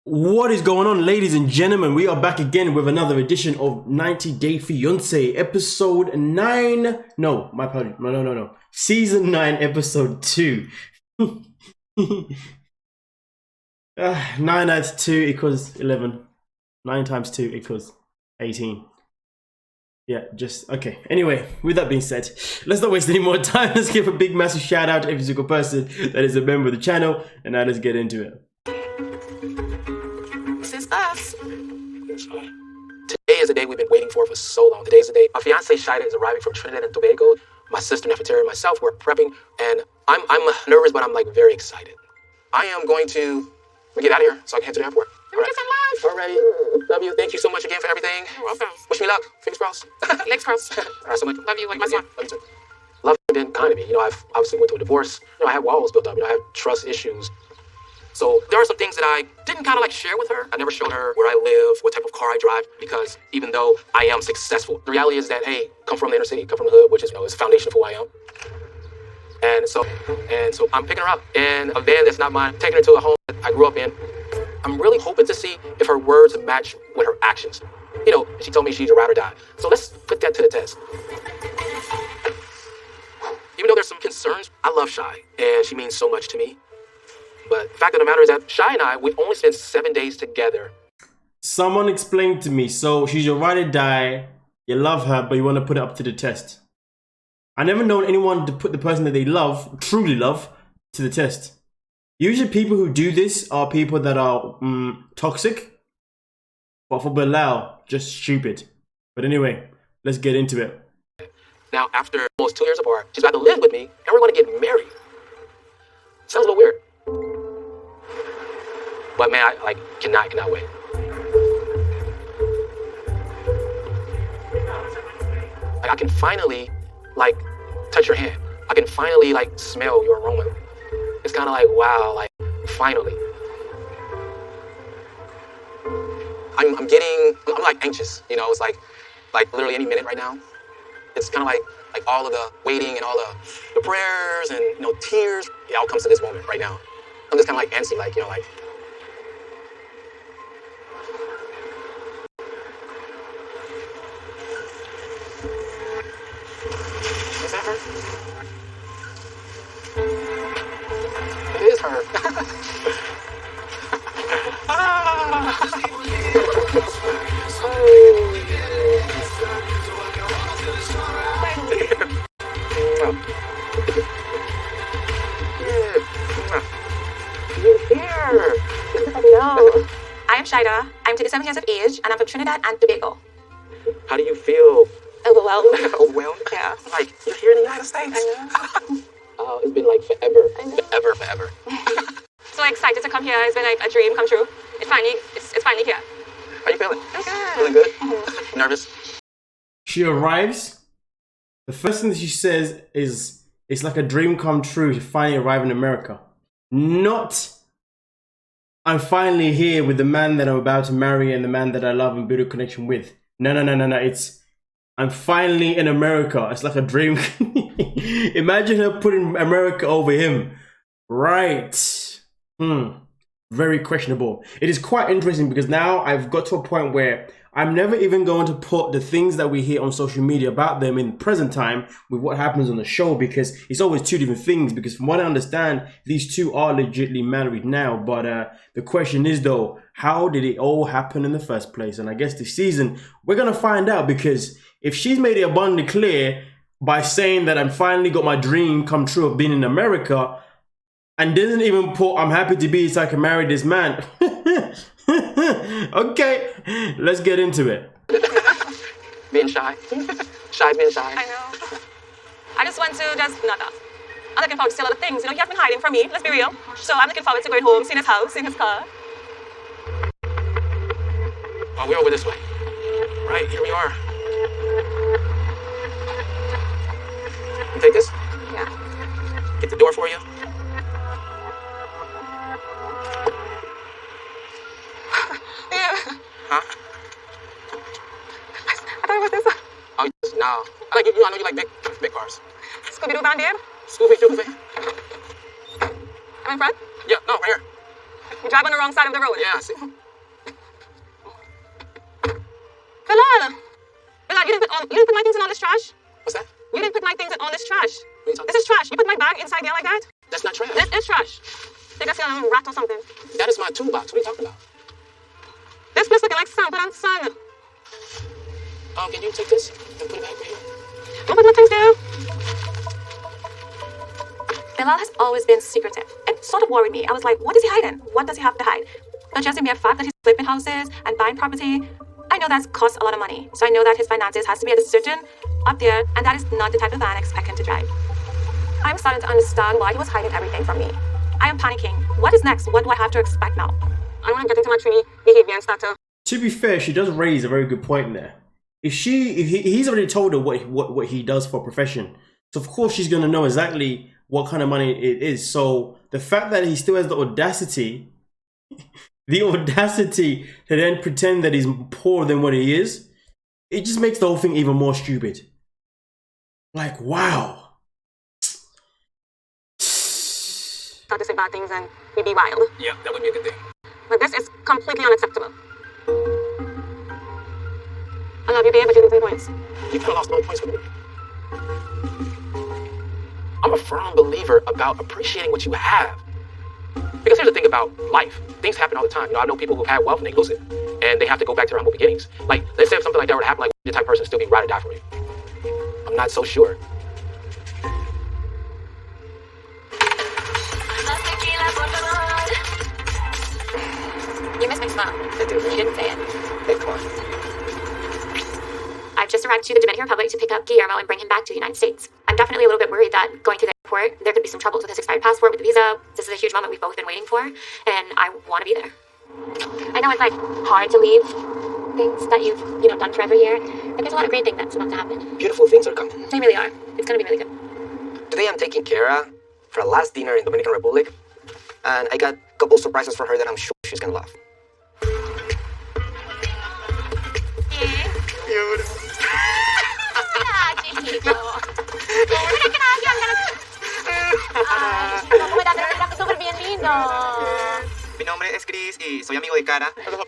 What is going on, ladies and gentlemen? We are back again with another edition of 90 Day Fiancé, episode 9. No, my apologies. No. Season 9, episode 2. 9 adds 2 equals 11. 9 times 2 equals 18. Yeah, just okay. Anyway, with that being said, let's not waste any more time. Let's give a big massive shout out to every single person that is a member of the channel. And now let's get into it. Today is the day we've been waiting for so long. Today's the day my fiance Shaeeda is arriving from Trinidad and Tobago. My sister Nefertari and myself, we're prepping, and I'm nervous, but I'm like very excited. I am going to get out of here so I can head to the airport. All right. Alrighty. Love you. Thank you so much again for everything. You're welcome. Wish me luck. Fingers crossed. Legs crossed. All right, so much. Love you like my son. Love you too. Love didn't kind of me. I've obviously went through a divorce. I had walls built up. I have trust issues. So there are some things that I didn't kind of like share with her. I never showed her where I live, what type of car I drive, because even though I am successful, the reality is that, hey, come from the inner city, come from the hood, which is, is the foundation for who I am. And so I'm picking her up in a van that's not mine, taking her to a home that I grew up in. I'm really hoping to see if her words match with her actions. She told me she's a ride or die. So let's put that to the test. Even though there's some concerns, I love Shy, and she means so much to me. But the fact of the matter is that Shy and I, we've only spent 7 days together. Someone explained to me, so she's your ride or die, you love her, but you want to put it up to the test. I never known anyone to put the person that they love, truly love, to the test. Usually people who do this are people that are toxic. But for Bilal, just stupid. But anyway, let's get into it. Now, after almost 2 years apart, she's about to live with me, and we're going to get married. Sounds a little weird. But man, I cannot wait. I can finally touch your hand. I can finally smell your aroma. It's kind of like, wow, finally. I'm anxious. It's like literally any minute right now. It's kind of like all of the waiting and all the prayers and tears. It all comes to this moment right now. I'm just kind of antsy, Is that her? It is her. You're here. Hello. I am Shaeeda. I'm 27 years of age, and I'm from Trinidad and Tobago. How do you feel? Overwhelmed. Overwhelmed? Yeah. You're here in the United States. I know. It's been forever. I know. Forever. So excited to come here. It's been a dream come true. It's finally here. How you feeling? I'm good. Feeling good? Mm-hmm. Nervous? She arrives. The first thing that she says is, it's like a dream come true to finally arrive in America. Not, I'm finally here with the man that I'm about to marry and the man that I love and build a connection with. No. It's, I'm finally in America. It's like a dream. Imagine her putting America over him. Right. Very questionable. It is quite interesting because now I've got to a point where I'm never even going to put the things that we hear on social media about them in present time with what happens on the show, because it's always two different things. Because from what I understand, these two are legitimately married now. But the question is though, how did it all happen in the first place? And I guess this season, we're going to find out, because if she's made it abundantly clear by saying that I'm finally got my dream come true of being in America, and doesn't even put, I'm happy to be so I can marry this man. Okay, let's get into it. Being shy. Shy being shy. I know. I just want to nut up. I'm looking forward to see a lot of things. He has been hiding from me, let's be real. So I'm looking forward to going home, seeing his house, seeing his car. Oh, we're over this way. Right, here we are. You take this? Yeah. Get the door for you. Yeah. Huh? I thought it was this. Oh, no. I know you like big cars. Scooby-Doo Van Dam. Scooby-Doo. I'm in front. Yeah, no, right here. You drive on the wrong side of the road. Yeah, see? Bilal! Bilal, you didn't put my things in all this trash? What's that? You didn't put my things in all this trash. What are you talking This is trash. You put my bag inside there like that? That's not trash. This is trash. Think I see a little rat or something. That is my toolbox. What are you talking about? This place looking like sample and sun. Can you take this and put it back right here? Don't put my things there. Bilal has always been secretive. It sort of worried me. I was like, what is he hiding? What does he have to hide? But just the mere fact that he's flipping houses and buying property, I know that costs a lot of money. So I know that his finances has to be at a certain up there, and that is not the type of van I expect him to drive. I'm starting to understand why he was hiding everything from me. I am panicking. What is next? What do I have to expect now? I don't want to get into my tree behavior and start to... To be fair, she does raise a very good point there. If he's already told her what he does for a profession, so of course she's gonna know exactly what kind of money it is. So the fact that he still has the audacity to then pretend that he's poorer than what he is, it just makes the whole thing even more stupid. Like, wow. Start to say bad things and we be wild. Yeah, that would be a good thing. But this is completely unacceptable. I love you, babe, but you didn't 3 points. You kind of lost 1 points for me. I'm a firm believer about appreciating what you have. Because here's the thing about life. Things happen all the time. I know people who have had wealth and they lose it. And they have to go back to their humble beginnings. Like, let's say if something like that would happen, like, the type of person still be ride or die for me. I'm not so sure. You missed my smile. I do. You didn't say it. Hey, come on. I've just arrived to the Dominican Republic to pick up Guillermo and bring him back to the United States. I'm definitely a little bit worried that going to the airport, there could be some troubles with his expired passport, with the visa. This is a huge moment we've both been waiting for, and I want to be there. I know it's like hard to leave things that you've done forever here, but there's a lot of great things that's about to happen. Beautiful things are coming. They really are. It's gonna be really good. Today I'm taking Kara for a last dinner in Dominican Republic, and I got a couple surprises for her that I'm sure she's gonna love. Cute. Chiquito. Mira que nada, ay, chiquito, ¿cómo estás? Súper bien lindo. Mi nombre es Chris y soy amigo de Kara. Oh, yo también.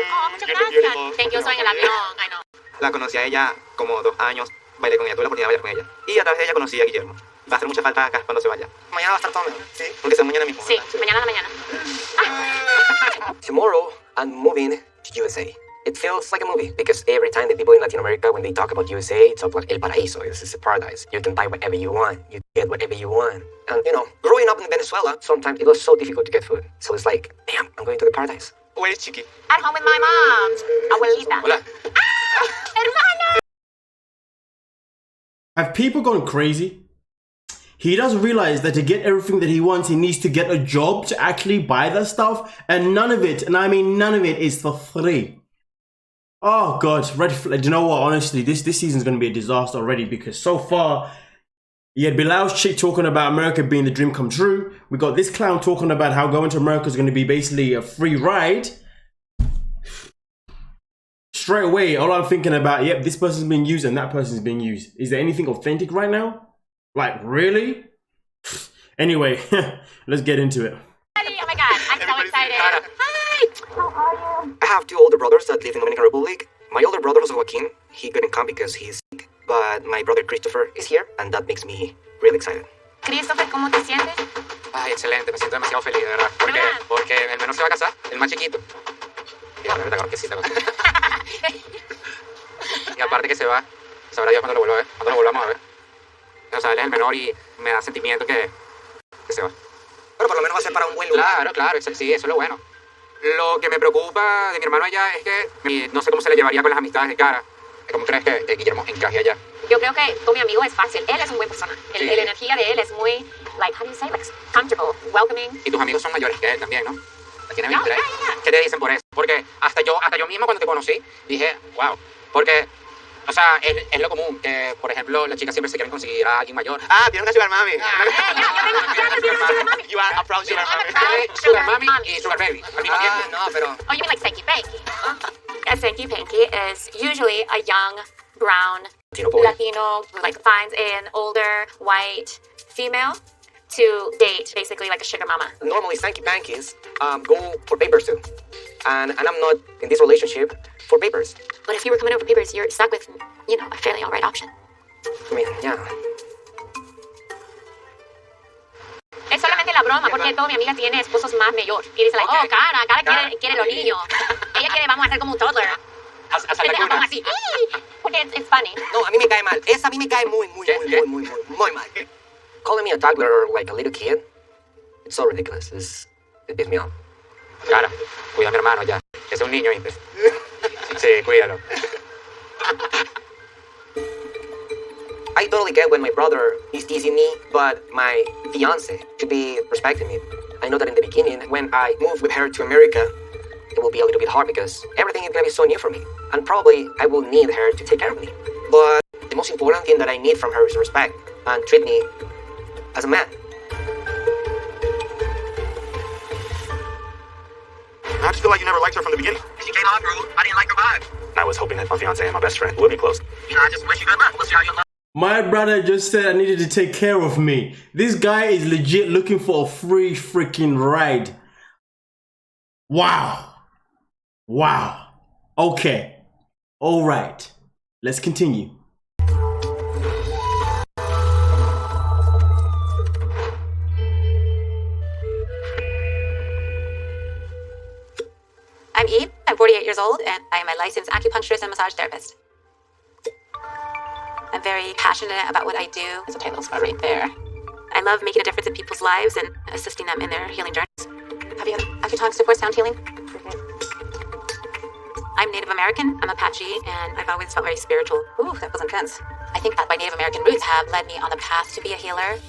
Oh, muchas gracias. Thank you, soy en el avión. I know. La conocí a ella como 2 años, bailé con ella, tuve la oportunidad de bailar con ella. Y a través de ella conocí a Guillermo. Va a hacer mucha falta acá cuando se vaya. Mañana va a estar todo mejor, ¿sí? Porque es mañana mismo. Sí, mañana a la mañana. Tomorrow, I'm moving to USA. It feels like a movie because every time the people in Latin America, when they talk about USA, it's like El Paraíso. This is a paradise. You can buy whatever you want. You get whatever you want. And, growing up in Venezuela, sometimes it was so difficult to get food. So it's like, damn, I'm going to the paradise. Where is Chiqui? At home with my mom. Abuelita. Hola. Hermano. Have people gone crazy? He does realize that to get everything that he wants, he needs to get a job to actually buy that stuff. And none of it, and I mean none of it, is for free. Oh God, red flag. You know what? Honestly, this season's going to be a disaster already, because so far, you had Bilal's chick talking about America being the dream come true. We got this clown talking about how going to America is going to be basically a free ride. Straight away, all I'm thinking about, yep, this person's being used and that person's being used. Is there anything authentic right now? Like, really? Anyway, let's get into it. Oh my God, I'm so excited. Hi. How are you? I have 2 older brothers that live in Dominican Republic. My older brother, Jose Joaquin, he couldn't come because he's sick. But my brother Christopher is here, and that makes me really excited. Christopher, ¿cómo te sientes? Ay, excelente, me siento demasiado feliz, de verdad. ¿Por qué? Porque el menor se va a casar, el más chiquito. Y la verdad que sí, Y aparte que se va, sabrá Dios cuando lo vuelva a ver, cuando lo volvamos a ver. O sea, él es el menor y me da sentimiento que se va. Pero por lo menos va a ser para un buen lugar. Claro, sí, eso es lo bueno. Lo que me preocupa de mi hermano allá es que no sé cómo se le llevaría con las amistades de Cara. ¿Cómo crees que Guillermo encaje allá? Yo creo que con mi amigo es fácil. Él es un buen persona. Sí. La energía de él es muy, like, how do you say, like, comfortable, welcoming. Y tus amigos son mayores que él también, ¿no? Tienes No, 23. yeah. ¿Qué te dicen por eso? Porque hasta yo mismo cuando te conocí dije, wow, porque, o sea, es lo común que, por ejemplo, las chicas siempre se quieren conseguir a alguien mayor. Ah, tiene una sugar mami. You are a proud sugar mami. Sugar mami y sugar baby al mismo tiempo. No, pero... Oh, you mean like Sanky Panky? A Sanky Panky is usually a young, brown, Latino, like finds an older, white female to date, basically like a sugar mama. Normally, Sanky Pankies go for papers too. And I'm not in this relationship for papers. But if you were coming over papers, you're stuck with, a fairly alright option. I mean, yeah. Es solamente la broma, porque toda mi amiga tiene esposos más mayor. Y dice, cara quiere los niños. Ella quiere, vamos a hacer como un toddler. Hasta la cuna. Así. Porque it's funny. No, a mí me cae mal. Esa a mí me cae muy mal. Calling me a toddler or like a little kid, it's so ridiculous. It pisses me off. Cara, cuida a mi hermano ya. Es un niño, ¿viste? Sí, cuídalo. I totally get when my brother is teasing me, but my fiance should be respecting me. I know that in the beginning, when I move with her to America, it will be a little bit hard because everything is gonna be so new for me. And probably I will need her to take care of me. But the most important thing that I need from her is respect and treat me as a man. I just feel like you never liked her from the beginning. She came on, bro. I didn't like her vibe. I was hoping that my fiance and my best friend would be close. I just wish you good luck. We'll see how you love. My brother just said I needed to take care of me. This guy is legit looking for a free freaking ride. Wow. Okay. All right. Let's continue. I'm Eve, I'm 48 years old, and I am a licensed acupuncturist and massage therapist. I'm very passionate about what I do. There's a title spot right there. I love making a difference in people's lives and assisting them in their healing journeys. Have you had AcuTalks before sound healing? I'm Native American, I'm Apache, and I've always felt very spiritual. Ooh, that was intense. I think that my Native American roots have led me on the path to be a healer.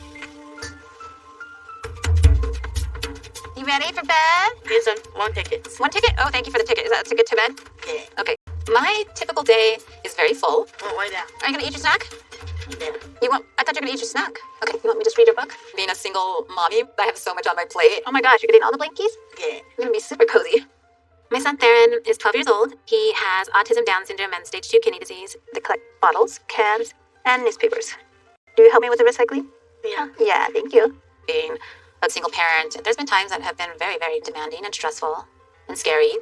You ready for bed? Here's one ticket. One ticket? Oh, thank you for the ticket. Is that a ticket to bed? Yeah. Okay. My typical day is very full. Oh, why that? Are you gonna eat your snack? Yeah. I thought you were gonna eat your snack. Okay, you want me to just read your book? Being a single mommy, I have so much on my plate. Oh my gosh, you're getting all the blankies? Yeah. I'm gonna be super cozy. My son Theron is 12 years old. He has autism, Down syndrome, and stage 2 kidney disease. They collect bottles, cans, and newspapers. Do you help me with the recycling? Yeah. Yeah, thank you. Being a single parent, there's been times that have been very, very demanding and stressful and scary.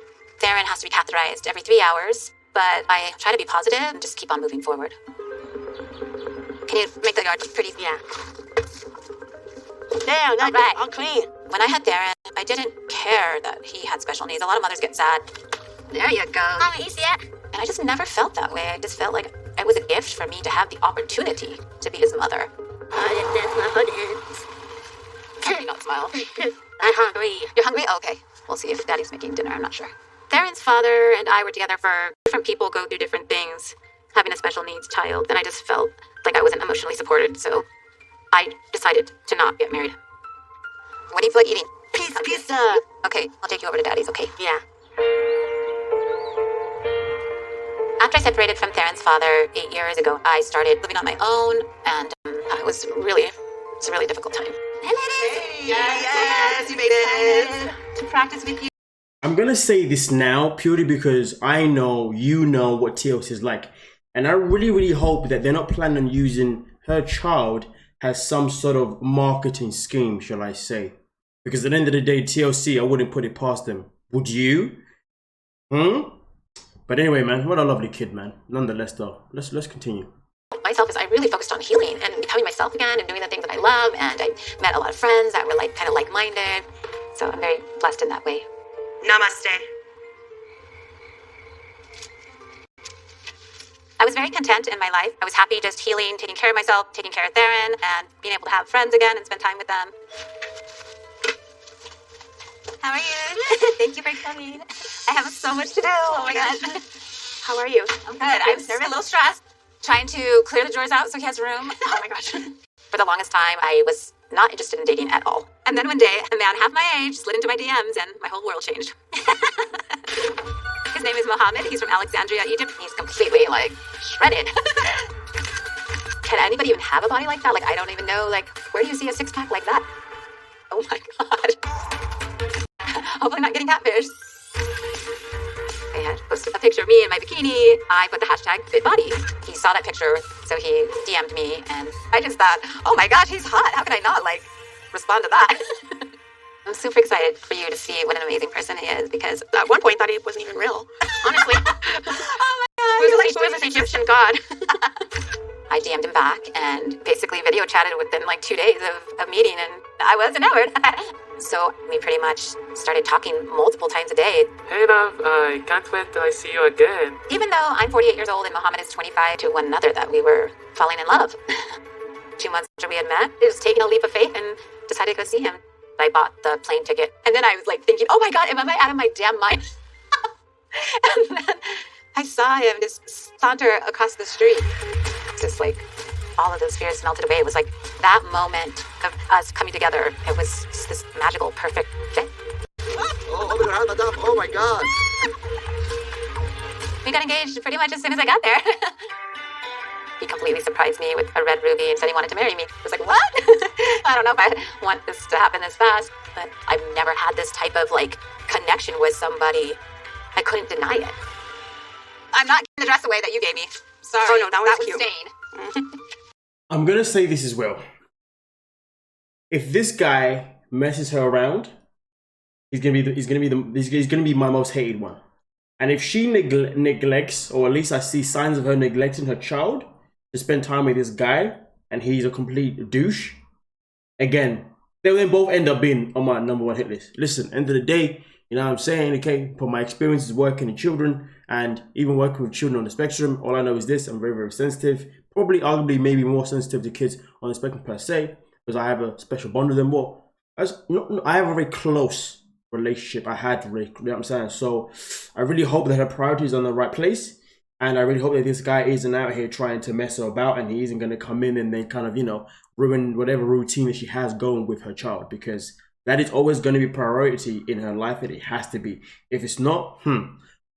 Theron has to be catheterized every 3 hours, but I try to be positive and just keep on moving forward. Can you make the yard look pretty? Yeah. There, that's right. all clean. When I had Theron, I didn't care that he had special needs. A lot of mothers get sad. There you go. Oh, you see it? And I just never felt that way. I just felt like it was a gift for me to have the opportunity to be his mother. That's my hood. Can you not smile? I'm hungry. You're hungry? Oh, okay. We'll see if Daddy's making dinner. I'm not sure. Theron's father and I were together for different people go through different things, having a special needs child, and I just felt like I wasn't emotionally supported, so I decided to not get married. What do you feel like eating? Pizza. Okay, I'll take you over to Daddy's, okay? Yeah. After I separated from Theron's father 8 years ago, I started living on my own, and it was a really difficult time. Yes, you made it. To practice with you. I'm gonna say this now purely because I know you know what TLC is like, and I really hope that they're not planning on using her child as some sort of marketing scheme, shall I say? Because at the end of the day, TLC, I wouldn't put it past them. Would you? But anyway, man, what a lovely kid, man. Nonetheless, though, let's continue. Myself is I really focused on healing and becoming myself again and doing the things that I love, and I met a lot of friends that were kind of like-minded. So I'm very blessed in that way. Namaste. I was very content in my life. I was happy just healing, taking care of myself, taking care of Theron, and being able to have friends again and spend time with them. How are you? Thank you for coming. I have so much to do. Oh my gosh. How are you? I'm good. I'm a little stressed. Trying to clear the drawers out so he has room. Oh my gosh. For the longest time, I was not interested in dating at all. And then one day, a man half my age slid into my DMs and my whole world changed. His name is Mohammed. He's from Alexandria, Egypt. He's completely, shredded. Can anybody even have a body like that? I don't even know, where do you see a six-pack like that? Oh my god. Hopefully not getting catfish. I had posted a picture of me in my bikini. I put the hashtag #FitBody. He saw that picture, so he DM'd me, and I just thought, oh my gosh, he's hot. How could I not, respond to that? I'm super excited for you to see what an amazing person he is, because At one point, I thought it wasn't even real. Honestly. oh my Egyptian god. I DM'd him back and basically video chatted within like 2 days of meeting, and I was enamored. So we pretty much started talking multiple times a day. Hey love, I can't wait till I see you again. Even though I'm 48 years old and Mohammed is 25, to one another that we were falling in love. 2 months after we had met, I was taking a leap of faith and decided to go see him. I bought the plane ticket, and then I was like thinking, oh my god, am I out of my damn mind? And then I saw him just saunter across the street. Just like all of those fears melted away. It was like that moment of us coming together. It was just this magical, perfect fit. Oh my god. We got engaged pretty much as soon as I got there. He completely surprised me with a red ruby and said he wanted to marry me. I was like, what? I don't know if I want this to happen this fast, but I've never had this type of like connection with somebody. I couldn't deny it. I'm not giving the dress away that you gave me. Sorry. Oh, no, that was cute. Stain. I'm gonna say this as well. If this guy messes her around, he's gonna be my most hated one. And if she neglects, or at least I see signs of her neglecting her child to spend time with this guy, and he's a complete douche, again, they'll then both end up being on my #1 hit list. Listen, end of the day, you know what I'm saying? Okay, from my experiences working with children and even working with children on the spectrum, all I know is this: I'm very, very sensitive. Probably, arguably, maybe more sensitive to kids on the spectrum per se, because I have a special bond with them. Well, I have a very close relationship. I had, you know what I'm saying? So I really hope that her priorities are in the right place, and I really hope that this guy isn't out here trying to mess her about, and he isn't going to come in and then kind of, you know, ruin whatever routine that she has going with her child, because that is always going to be priority in her life, and it has to be. If it's not,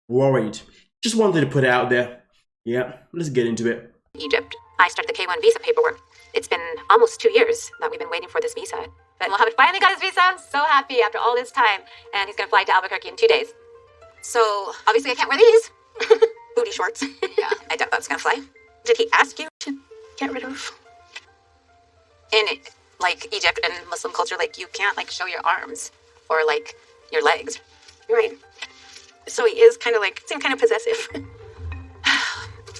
worried. Just wanted to put it out there. Yeah, let's get into it. Egypt. I started the K1 visa paperwork. It's been almost 2 years that we've been waiting for this visa. But Mohammed finally got his visa. I'm so happy after all this time. And he's going to fly to Albuquerque in 2 days. So, obviously I can't wear these. Booty shorts. Yeah, I doubt that's going to fly. Did he ask you to get rid of? In, like, Egypt and Muslim culture, like, you can't, like, show your arms or, like, your legs. Right. So he is kind of, like, seems kind of possessive.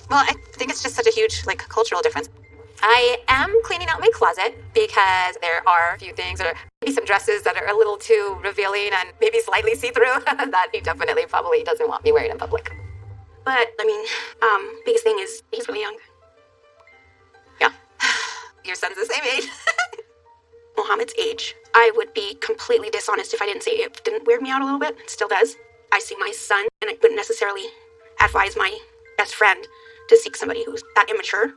Well, I think it's just such a huge, like, cultural difference. I am cleaning out my closet because there are a few things, or maybe some dresses that are a little too revealing and maybe slightly see-through that he definitely probably doesn't want me wearing in public. But, I mean, biggest thing is he's really young. Yeah. Your son's the same age. Mohammed's age. I would be completely dishonest if I didn't say it didn't weird me out a little bit. It still does. I see my son, and I wouldn't necessarily advise my best friend to seek somebody who's that immature.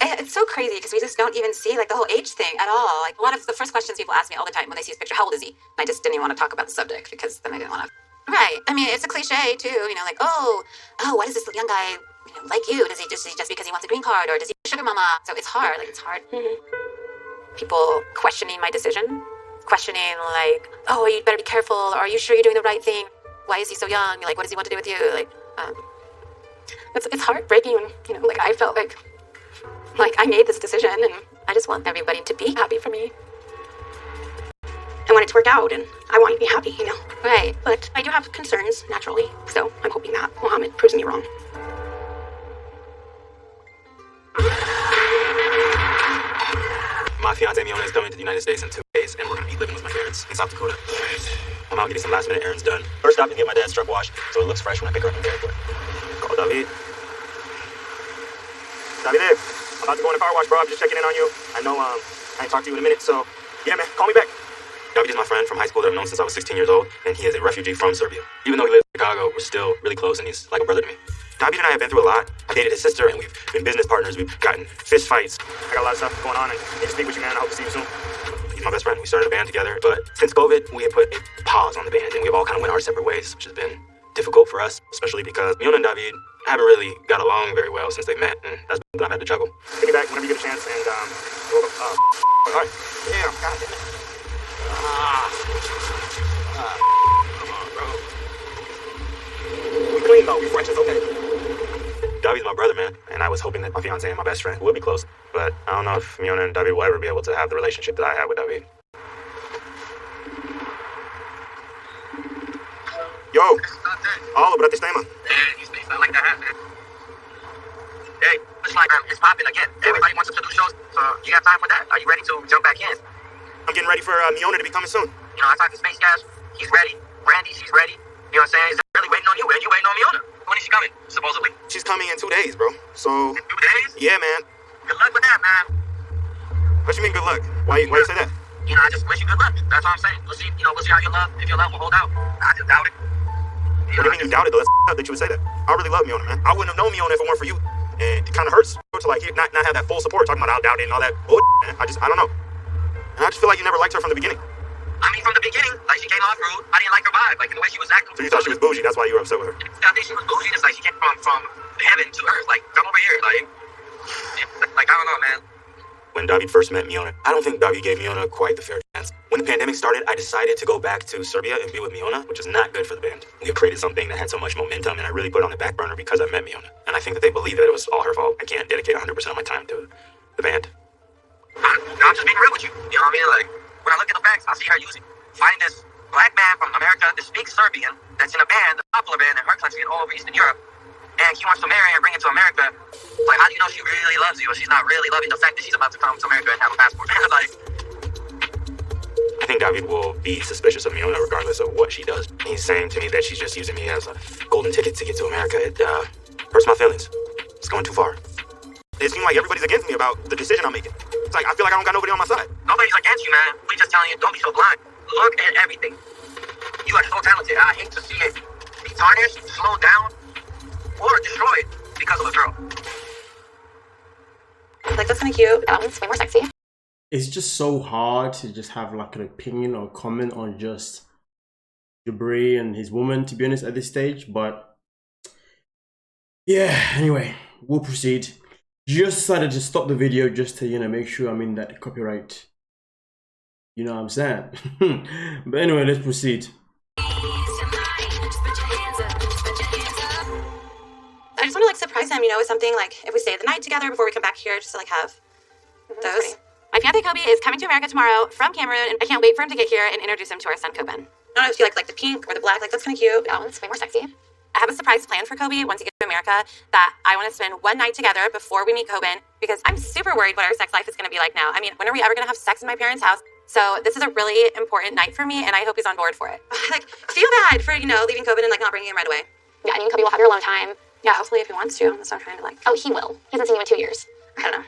It's so crazy because we just don't even see like the whole age thing at all. Like a lot of the first questions people ask me all the time when they see his picture, how old is he? And I just didn't even want to talk about the subject because then I didn't want to. Right. I mean, it's a cliche too, you know, like, oh, why does this young guy, you know, like you? Does he just because he wants a green card, or does he sugar mama? So it's hard. Like, it's hard. Mm-hmm. People questioning my decision, questioning like, oh, you better be careful. Or are you sure you're doing the right thing? Why is he so young? Like, what does he want to do with you? Like, it's heartbreaking when, you know, like I felt like I made this decision and I just want everybody to be happy for me. I want it to work out and I want you to be happy, you know. Right. But I do have concerns, naturally. So I'm hoping that Mohammed proves me wrong. My fiance Miona is coming to the United States in 2 days, and we're going to be living with my parents in South Dakota. I'm out getting some last minute errands done. First stop to get my dad's truck washed so it looks fresh when I pick her up in the airport. Call David. David, I'm about to go in the car wash, bro. I'm just checking in on you. I know I ain't talked to you in a minute, so yeah, man, call me back. David is my friend from high school that I've known since I was 16 years old, and he is a refugee from Serbia. Even though he lives in Chicago, we're still really close, and he's like a brother to me. David and I have been through a lot. I dated his sister, and we've been business partners. We've gotten fist fights. I got a lot of stuff going on, and I need to speak with you, man. I hope to see you soon. He's my best friend. We started a band together, but since COVID, we have put a pause on the band, and we've all kind of went our separate ways, which has been difficult for us, especially because Miona and David haven't really got along very well since they met, and that's what I've had to juggle. Get me back whenever you get a chance, and all right. Damn, God damn it. Come on, bro. We clean though, we fresh, it's okay. David's my brother, man, and I was hoping that my fiance and my best friend would be close, but I don't know if Miona and David will ever be able to have the relationship that I have with David. Yo, алло, брат, ты с нами? just like, it's popping again. Everybody wants us to do shows, so you have time for that? Are you ready to jump back in? I'm getting ready for Miona to be coming soon. You know, I talked to Space Cash. He's ready. Brandy, she's ready. You know what I'm saying? He's really waiting on you, man. You waiting on Miona. When is she coming, supposedly? She's coming in 2 days, bro. So... In 2 days? Yeah, man. Good luck with that, man. What you mean good luck? Why you say that? You know, I just wish you good luck. That's all I'm saying. We'll see, we'll see how your love, if your love will hold out. I just doubt it. What do you mean you doubted, though? That's up that you would say that. I really love Miona, man. I wouldn't have known Miona if it weren't for you. And it kind of hurts to, like, not have that full support, talking about I doubt it and all that bullshit, man. I don't know. And I just feel like you never liked her from the beginning. I mean, from the beginning, like, she came off rude. I didn't like her vibe, like, the way she was acting. So you thought she was bougie, that's why you were upset with her? I think she was bougie. It's like she came from heaven to earth. Like, come over here. Like, I don't know, man. When David first met Miona, I don't think David gave Miona quite the fair chance. When the pandemic started, I decided to go back to Serbia and be with Miona, which is not good for the band. We had created something that had so much momentum, and I really put it on the back burner because I met Miona. And I think that they believe that it was all her fault. I can't dedicate 100% of my time to the band. I'm just being real with you. You know what I mean? Like, when I look at the facts, I see her finding this black man from America that speaks Serbian, that's in a band, a popular band in her country and all over Eastern Europe, and she wants to marry and bring it to America. Like, how do you know she really loves you, or she's not really loving the fact that she's about to come to America and have a passport? Like, I think David will be suspicious of Miona regardless of what she does. He's saying to me that she's just using me as a golden ticket to get to America. It hurts my feelings. It's going too far. It seems like everybody's against me about the decision I'm making. It's like I feel like I don't got nobody on my side. nobody's against you, man. We just telling you, don't be so blind. Look at everything. You are so talented. I hate to see it be tarnished, slowed down, or destroyed because of a girl. Like, that's kind of cute. That one's way more sexy. It's just so hard to just have like an opinion or comment on just Jabri and his woman, to be honest, at this stage. But yeah, anyway, we'll proceed. Just decided to stop the video just to, make sure I'm in that copyright. You know what I'm saying? But anyway, let's proceed. I just want to like surprise him, with something like if we stay the night together before we come back here, just to like have those. My fiance Kobe is coming to America tomorrow from Cameroon, and I can't wait for him to get here and introduce him to our son Coben. I don't know if you like the pink or the black. Like, that's kind of cute. That one's way more sexy. I have a surprise plan for Kobe once he gets to America that I want to spend one night together before we meet Coben, because I'm super worried what our sex life is going to be like now. I mean, when are we ever going to have sex in my parents' house? So this is a really important night for me, and I hope he's on board for it. Like, feel bad for, leaving Coben and like not bringing him right away. Yeah, I mean, Kobe will have your alone time. Yeah, hopefully if he wants to. That's what I'm trying to like. Oh, he will. He hasn't seen you in 2 years. I don't know.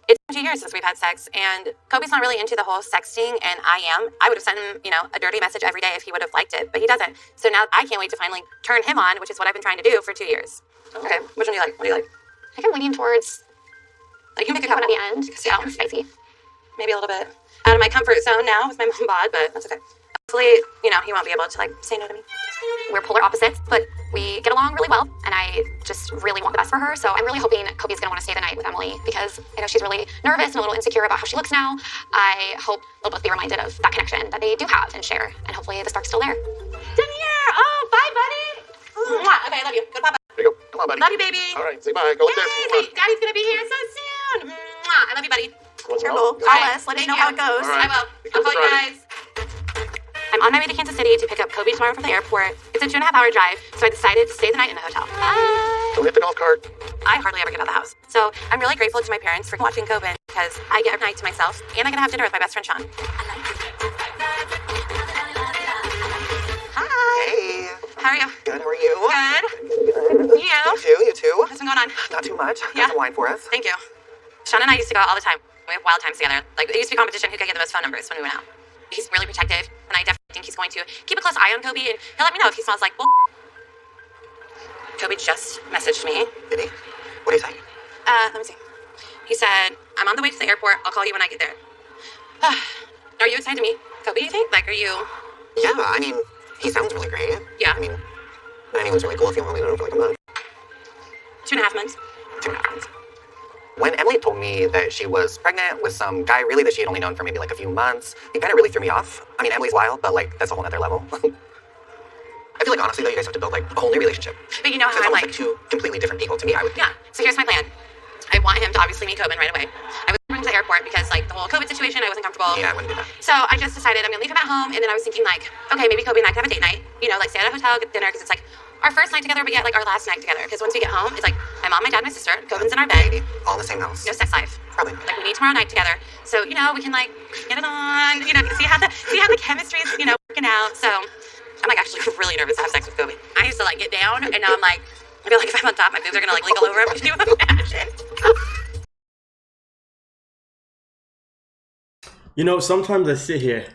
It's been 2 years since we've had sex, and Kobe's not really into the whole sexting, and I am. I would have sent him, a dirty message every day if he would have liked it, but he doesn't. So now I can't wait to finally turn him on, which is what I've been trying to do for 2 years. Oh. Okay, which one do you like? What do you like? I think I'm leaning towards Like, you can pick a one couple. at the end. Yeah. That one's spicy. Maybe a little bit out of my comfort zone now with my mom bod, but that's okay. Hopefully, he won't be able to like say no to me. We're polar opposites, but we get along really well, and I just really want the best for her. So I'm really hoping Kobe's gonna want to stay the night with Emily, because I know she's really nervous and a little insecure about how she looks now. I hope they'll both be reminded of that connection that they do have and share, and hopefully the spark's still there. Denier! Oh, bye, buddy! Mwah. Okay, I love you. Good papa. There you go. Come on, buddy. Love you, baby. All right, say bye. Go with Yay, this. Daddy's gonna be here so soon. Mwah. I love you, buddy. Careful. Bye. Call us. Let us Thank know you. how it goes. All right. I will. Be I'll call you Friday. guys. I'm on my way to Kansas City to pick up Kobe tomorrow from the airport. It's a 2.5-hour drive, so I decided to stay the night in the hotel. Don't hit the golf cart. I hardly ever get out of the house. So I'm really grateful to my parents for watching Kobe, because I get every night to myself, and I get to have dinner with my best friend Sean. Hi. Hey, How are you? good. How are you? Good. You? You too. What's been going on? Not too much. Yeah. Got some wine for us. Thank you. Sean and I used to go out all the time. We have wild times together. Like, it used to be a competition who could get the most phone numbers when we went out. He's really protective, and I definitely think he's going to keep a close eye on Kobe, and he'll let me know if he smells like bull. Kobe just messaged me. Did he? What did he say? Let me see. He said, I'm on the way to the airport. I'll call you when I get there. Are you excited to meet Kobe, you think? Like, are you... Yeah, I mean, he sounds really great. Yeah. I mean, anyone's really cool if you only know him for like a month. 2.5 months. 2.5 months. When Emily told me that she was pregnant with some guy really that she had only known for maybe like a few months, it kind of really threw me off. I mean, Emily's wild, but like, that's a whole nother level. I feel like honestly though, you guys have to build like a whole new relationship. But you know how It's I'm almost like... like two completely different people to me, I would think. Yeah, so here's my plan. I want him to obviously meet Kobe right away. I was going to the airport because, like, the whole COVID situation, I wasn't comfortable. Yeah, I wouldn't do that. So I just decided I'm going to leave him at home, and then I was thinking, like, okay, maybe Kobe and I can have a date night. Like, stay at a hotel, get dinner, because it's, like, our first night together, but yet like our last night together. Because once we get home, it's like my mom, my dad, my sister, Coben's in our bed. All in the same house. No sex life. Probably. Like we meet tomorrow night together. So, you know, we can like get it on, you know, see how the chemistry is, you know, working out. So I'm like actually really nervous to have sex with Kobe. I used to like get down and now I'm like, I feel like if I'm on top, my boobs are gonna like leak all over him. Can you imagine? You know, sometimes I sit here.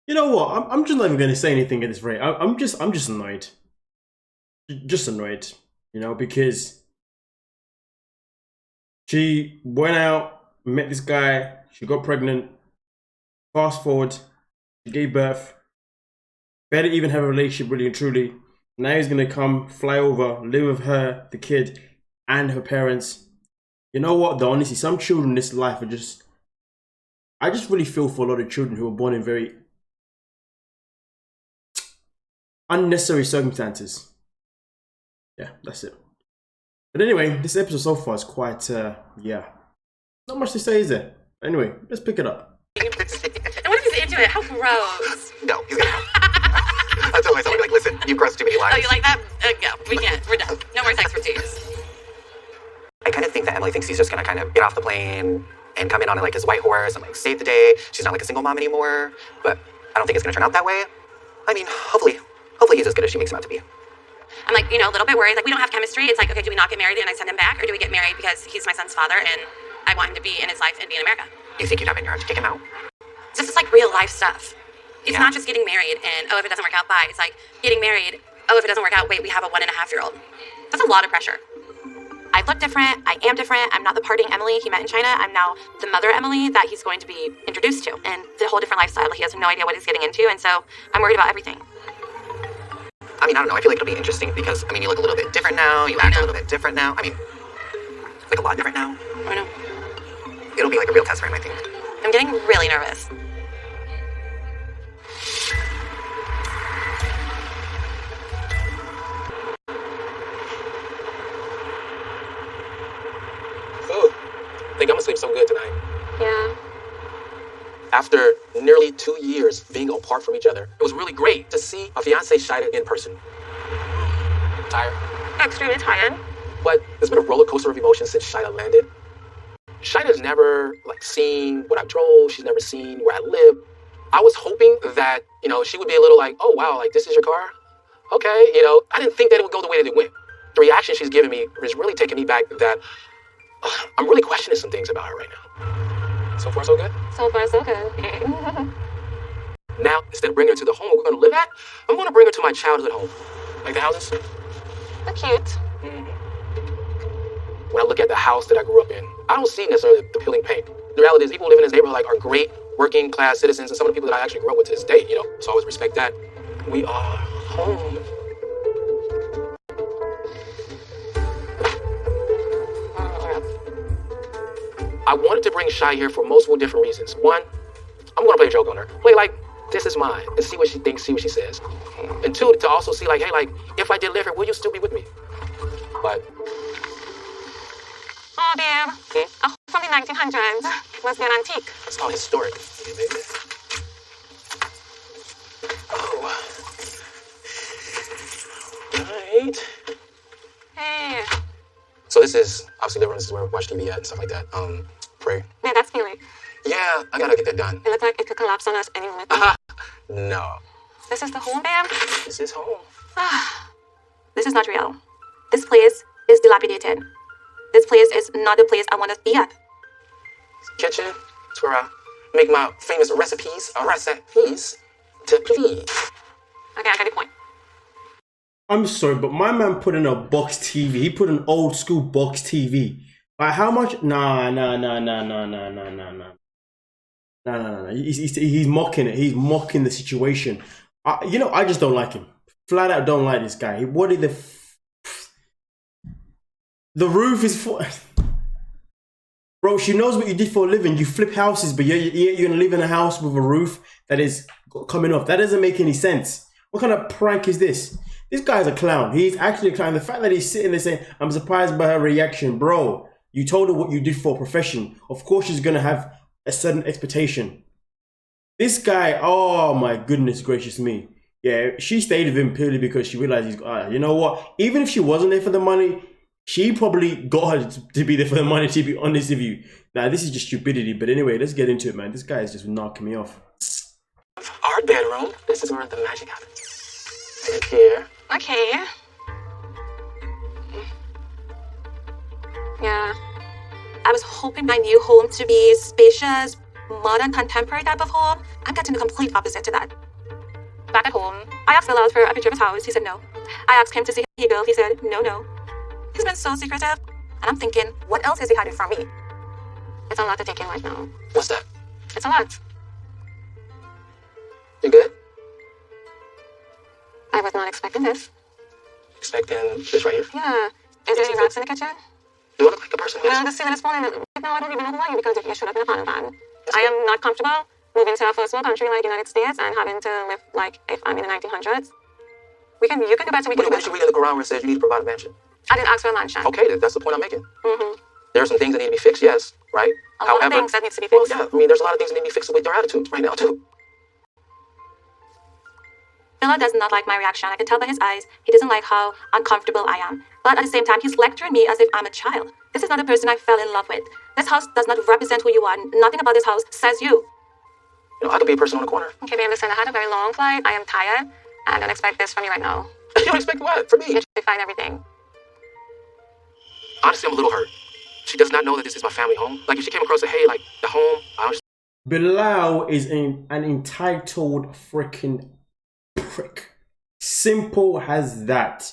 You know what? I'm just not even gonna say anything at this rate. I'm just annoyed. Just annoyed, you know, because she went out, met this guy, she got pregnant. Fast forward, she gave birth. Better even have a relationship, really and truly. Now he's gonna come, fly over, live with her, the kid, and her parents. You know what? Though honestly, some children in this life are just. I just really feel for a lot of children who are born in very unnecessary circumstances. Yeah, that's it. But anyway, this episode so far is quite, yeah. Not much to say, is there? Anyway, let's pick it up. And what if he's into it? How gross. No, he's gonna go. I told myself, like, listen, you crossed too many lines. Oh, you like that? No, we can't. We're done. No more sex for 2 years. I kind of think that Emily thinks he's just gonna kind of get off the plane and come in on like his white horse and like save the day. She's not like a single mom anymore, but I don't think it's gonna turn out that way. I mean, hopefully he's as good as she makes him out to be. I'm like, you know, a little bit worried. Like, we don't have chemistry. It's like, okay, do we not get married and I send him back? Or do we get married because he's my son's father and I want him to be in his life and be in America? You think you'd have it in your heart to kick him out? This is like real life stuff. It's Yeah. not just getting married and, oh, if it doesn't work out, bye. It's like getting married, oh, if it doesn't work out, wait, we have a 1.5-year-old. That's a lot of pressure. I look different. I am different. I'm not the partying Emily he met in China. I'm now the mother Emily that he's going to be introduced to. And the whole different lifestyle. He has no idea what he's getting into. And so I'm worried about everything. I mean, I don't know. I feel like it'll be interesting because, I mean, you look a little bit different now. You act a little bit different now. I mean, like a lot different now. I know. It'll be like a real test for him, I think. I'm getting really nervous. I think I'm gonna sleep so good tonight. Yeah. After nearly 2 years being apart from each other, it was really great to see my fiance Shaeeda in person. Tired? Extremely tired. But it's been a roller coaster of emotions since Shaeeda landed. Shaeeda's never seen what I drove. She's never seen where I live. I was hoping that, you know, she would be a little like, oh wow, like this is your car? Okay, you know, I didn't think that it would go the way that it went. The reaction she's giving me is really taking me back that I'm really questioning some things about her right now. So far, so good? So far, so good. Now, instead of bringing her to the home we're going to live at, I'm going to bring her to my childhood home. Like the houses? They're cute. When I look at the house that I grew up in, I don't see necessarily the peeling paint. The reality is people living in this neighborhood are great working class citizens and some of the people that I actually grew up with to this day, you know, so I always respect that. We are home. I wanted to bring Shy here for multiple different reasons. One, I'm gonna play a joke on her. Play like, this is mine, and see what she thinks, see what she says. And two, to also see hey, if I did live here, will you still be with me? But Oh, babe. A home from the 1900s. Must be an antique. it's all historic. Yeah, baby. Oh. Right. Hey. So this is, obviously living room, this is where we watch TV at and stuff like that. Pray. Yeah, that's Felix. Yeah, I gotta get that done. It looks like it could collapse on us any minute. No, This is the home, babe. this is home. This is not real. This place is dilapidated. This place is not the place I want to be at. Kitchen, it's where I make my famous recipes to please. Okay, I got your point. I'm sorry, but my man put in a box TV. He put an old school box TV. Like how much? Nah. He's mocking it. He's mocking the situation. You know, I just don't like him. Flat out don't like this guy. What did the roof is for? Bro, she knows what you did for a living. You flip houses, but you're gonna live in a house with a roof that is coming off. That doesn't make any sense. What kind of prank is this? This guy's a clown. He's actually a clown. The fact that he's sitting there saying, I'm surprised by her reaction. Bro, you told her what you did for a profession. Of course she's gonna have a certain expectation. This guy, oh my goodness gracious me. Yeah, she stayed with him purely because she realized he's, you know what? Even if she wasn't there for the money, she probably got her to be there for the money, to be honest with you. Now, this is just stupidity. But anyway, let's get into it, man. This guy is just knocking me off. Our bedroom. This is where the magic happens. And here. Okay. Yeah. I was hoping my new home to be spacious, modern, contemporary type of home. I'm getting the complete opposite to that. Back at home, I asked Bilal for a picture of his house. He said no. I asked him to see his girl. He said no. He's been so secretive. And I'm thinking, what else is he hiding from me? It's a lot to take in right now. What's that? It's a lot. You good? I was not expecting this. Expecting this right here? Yeah. Is there any rocks in the kitchen? You look like a person who Well, the ceiling is falling. Right now, I don't even know who I am because you showed up in a pan van. I am not comfortable moving to a first world country like the United States and having to live like if I'm in the 1900s. You can do better. We can do What did you better. read in the Quran where it says you need to provide a mansion? I didn't ask for a mansion. Okay, that's the point I'm making. Mm-hmm. There are some things that need to be fixed, yes, right? A lot of things that needs to be well, fixed. yeah, I mean, there's a lot of things that need to be fixed with your attitude right now, too. Bilal does not like my reaction. I can tell by his eyes. He doesn't like how uncomfortable I am. But at the same time, he's lecturing me as if I'm a child. This is not the person I fell in love with. This house does not represent who you are. Nothing about this house says you. You know, I could be a person on the corner. Okay, babe, listen, I had a very long flight. I am tired. I don't expect this from you right now. You don't expect what? From me? You should find everything. Honestly, I'm a little hurt. She does not know that this is my family home. Like, if she came across and, hey, like, the home, I understand. Bilal is an entitled freaking prick. Simple as that.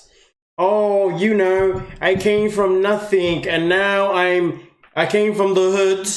Oh, you know, I came from nothing, and now I came from the hood,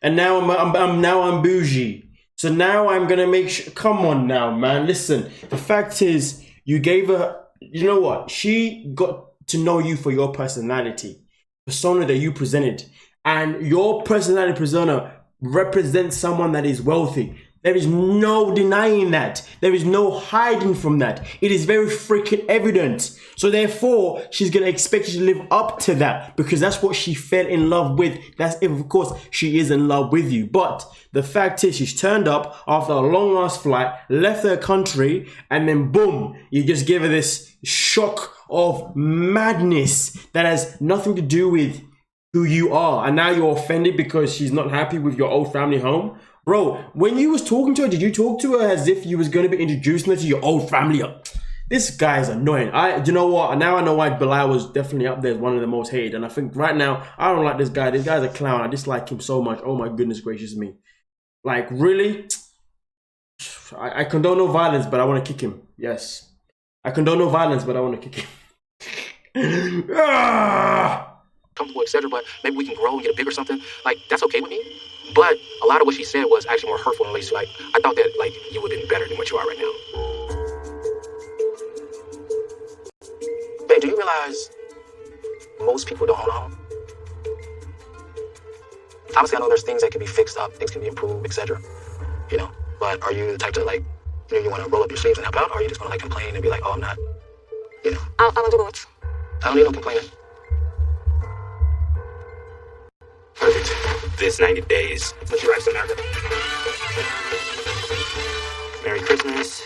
and now I'm bougie. So now I'm gonna make sure. Come on now, man. Listen. The fact is, you gave her. You know what? She got to know you for your personality, persona that you presented, and your personality persona represents someone that is wealthy. There is no denying that. There is no hiding from that. It is very freaking evident. So therefore, she's going to expect you to live up to that because that's what she fell in love with. That's if, of course, she is in love with you. But the fact is, she's turned up after a long-ass flight, left her country, and then boom, you just give her this shock of madness that has nothing to do with who you are. And now you're offended because she's not happy with your old family home. Bro, when you was talking to her, did you talk to her as if you was going to be introducing her to your old family? This guy is annoying. You know what? Now I know why Bilal was definitely up there as one of the most hated. And I think right now, I don't like this guy. This guy's a clown. I dislike him so much. Oh my goodness gracious me. Like, really? I condone no violence, but I want to kick him. Yes. I condone no violence, but I want to kick him. Comfortable, etc. But maybe we can grow and get a bigger something. Like, that's okay with me. But a lot of what she said was actually more hurtful and like, I thought that, like, you would have been better than what you are right now. Babe, do you realize most people don't own a home? Obviously, I know there's things that can be fixed up, things can be improved, etc. You know, but are you the type to, like, you know, you want to roll up your sleeves and help out? Or are you just going to, like, complain and be like, oh, I'm not, you know? I will do both. I don't need no complaining. Perfect. This 90 days. Let's drive to America. Merry Christmas.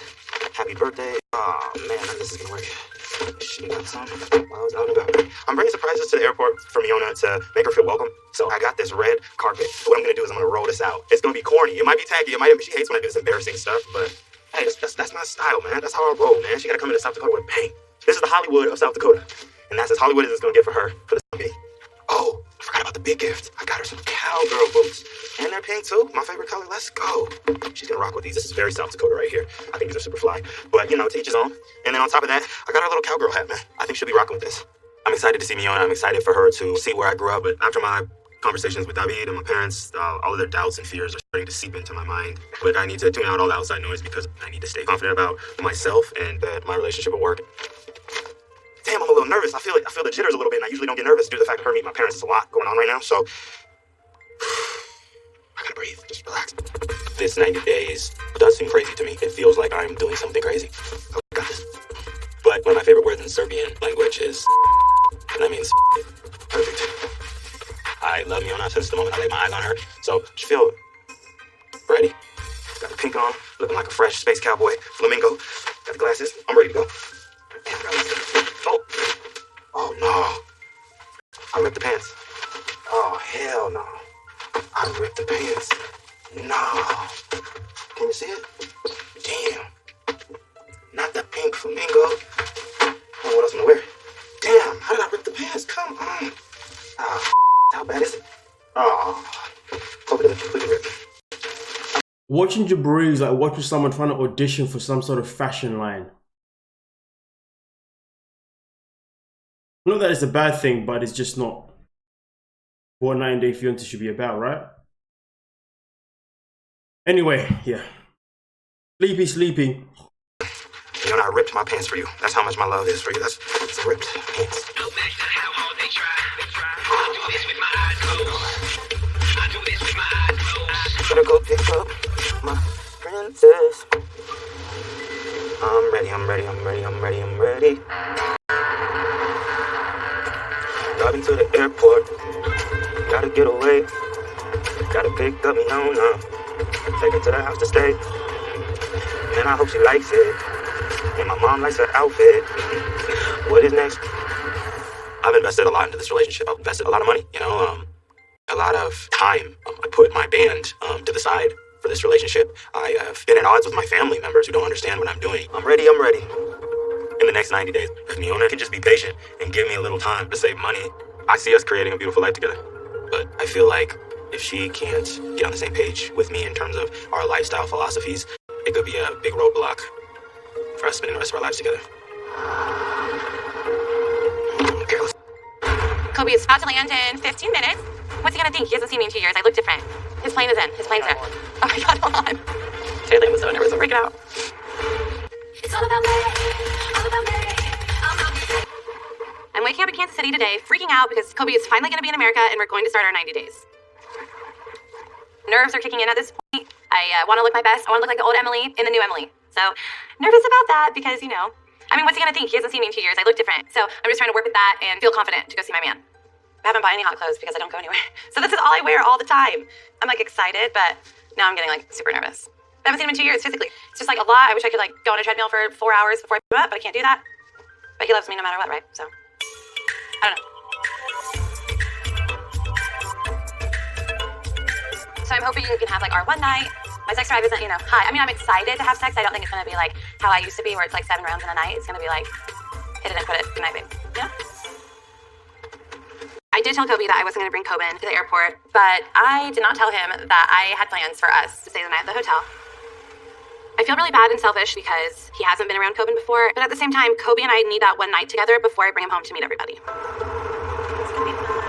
Happy birthday. Oh man, this is gonna work. She got some while I was out and about. I'm bringing surprises to the airport for Miona to make her feel welcome. So I got this red carpet. What I'm gonna do is I'm gonna roll this out. It's gonna be corny. It might be tacky. She hates when I do this embarrassing stuff, but hey, that's my style, man. That's how I roll, man. She gotta come into South Dakota with bang. This is the Hollywood of South Dakota. And that's as Hollywood as it's gonna get for her for the time being. Oh, I forgot about the big gift. I got her some cowgirl boots. And they're pink too. My favorite color. Let's go. She's gonna rock with these. This is very South Dakota right here. I think these are super fly. But you know, to each his own. And then on top of that, I got her little cowgirl hat, man. I think she'll be rocking with this. I'm excited to see Miona. I'm excited for her to see where I grew up. But after my conversations with David and my parents, all of their doubts and fears are starting to seep into my mind. But I need to tune out all the outside noise because I need to stay confident about myself and my relationship at work. Damn, I'm a little nervous. I feel the jitters a little bit, and I usually don't get nervous due to the fact that her meeting my parents is a lot going on right now, so I gotta breathe, just relax. This 90 days does seem crazy to me. It feels like I'm doing something crazy. I got this. But one of my favorite words in Serbian language is and that means perfect. I love Miona since the moment I laid my eyes on her, so she feel ready. Got the pink sneaker on, looking like a fresh space cowboy, flamingo. Got the glasses. I'm ready to go. Damn, bro. Oh no. I ripped the pants. Oh, hell no. I ripped the pants. No. Can you see it? Damn. Not the pink flamingo. Oh, what else am I wearing? Damn, how did I rip the pants? Come on. Oh, how bad is it? Oh, hope it doesn't completely rip. Watching Jabri is like watching someone trying to audition for some sort of fashion line. Not that it's a bad thing, but it's just not what 9-Day Fiancé should be about, right? Anyway, yeah. Sleepy. You know, I ripped my pants for you. That's how much my love is for you. That's ripped pants. No matter how hard they try. I do this with my eyes closed. I do this with my eyes closed. Gotta go pick up my princess. I'm ready. Driving to the airport. Gotta get away. Gotta pick up me Nona. Take her to the house to stay. Man, I hope she likes it. And my mom likes her outfit. What is next? I've invested a lot into this relationship. I've invested a lot of money, you know, a lot of time. I put my band to the side for this relationship. I have been at odds with my family members who don't understand what I'm doing. I'm ready. In the next 90 days, if Miona can just be patient and give me a little time to save money, I see us creating a beautiful life together. But I feel like if she can't get on the same page with me in terms of our lifestyle philosophies, it could be a big roadblock for us spending the rest of our lives together. Okay, Kobe is about to land in 15 minutes. What's he gonna think? He hasn't seen me in 2 years. I look different. His plane is in. His plane's there. Oh my god, hold on. Seriously, I'm so nervous. I'm freaking out. It's all about me. All about me. I'm waking up in Kansas City today, freaking out because Kobe is finally gonna be in America and we're going to start our 90 days. Nerves are kicking in at this point. I want to look my best. I want to look like the old Emily in the new Emily. So nervous about that because, you know, I mean, what's he gonna think? He hasn't seen me in 2 years. I look different. So I'm just trying to work with that and feel confident to go see my man. I haven't bought any hot clothes because I don't go anywhere. So this is all I wear all the time. I'm like excited, but now I'm getting like super nervous. I haven't seen him in 2 years physically. It's just like a lot. I wish I could like go on a treadmill for 4 hours before I put him up, but I can't do that. But he loves me no matter what, right? So I don't know. So I'm hoping we can have like our one night. My sex drive isn't, you know, high. I mean, I'm excited to have sex. I don't think it's gonna be like how I used to be where it's like 7 rounds in a night. It's gonna be like, hit it and quit it. Good night, babe. Yeah? I did tell Kobe that I wasn't gonna bring Coben to the airport, but I did not tell him that I had plans for us to stay the night at the hotel. I feel really bad and selfish because he hasn't been around Coben before, but at the same time, Kobe and I need that one night together before I bring him home to meet everybody. It's gonna be fun.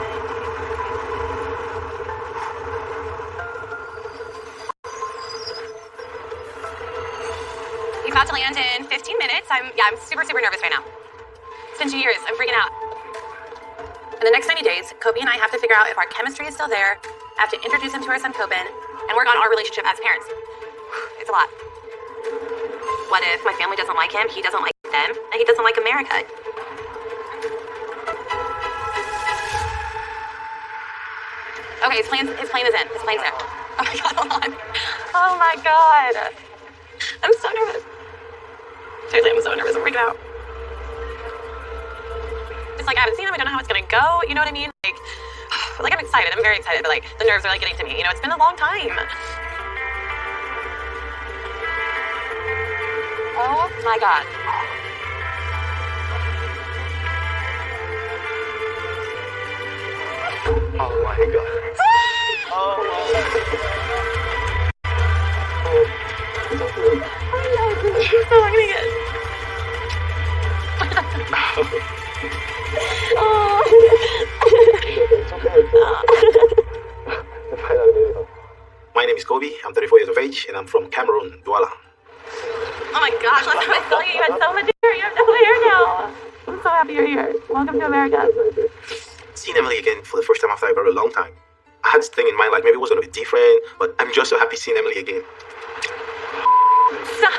He's about to land in 15 minutes. I'm super nervous right now. It's been 2 years. I'm freaking out. In the next 90 days, Kobe and I have to figure out if our chemistry is still there. I have to introduce him to our son, Coben, and work on our relationship as parents. It's a lot. What if my family doesn't like him, he doesn't like them, and he doesn't like America? Okay, his plane is in. His plane's there. Oh my god, hold on. Oh my god. I'm so nervous. Seriously, I'm so nervous. I'm freaking out. It's like I haven't seen him. I don't know how it's gonna go. You know what I mean? Like I'm excited. I'm very excited, but like the nerves are like getting to me. You know, it's been a long time. Oh my god. Oh my god. Oh my god. He's so ugly again. Oh. My name is Kobe. I'm 34 years of age, and I'm from Cameroon, Douala. Oh my gosh, last time I saw you, you had so much hair. You have no hair now. I'm so happy you're here. Welcome to America. Seeing Emily again for the first time after a very long time. I had this thing in mind, like maybe it was going to be different, but I'm just so happy seeing Emily again. Stop.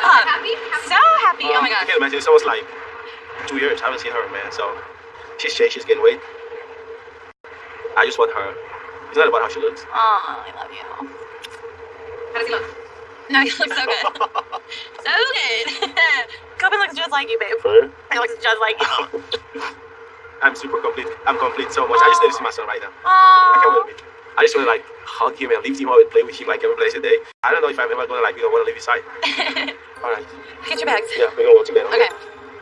So happy. Oh my I gosh. can't imagine. It's almost like 2 years. I haven't seen her, man. So she's changed. She's gained weight. I just want her. It's not about how she looks. Oh, I love you. How does he look? No, you look so good. So good. Coben looks just like you, babe. For real? He looks just like you. I'm super complete. I'm complete so much. I just need to see my son right now. I can't Aww. wait. I just want to like hug him and lift him up and play with him like every blessed day. I don't know if I'm ever gonna like want to leave his side. All right. Get your bags. Yeah, we're gonna go to bed. Okay.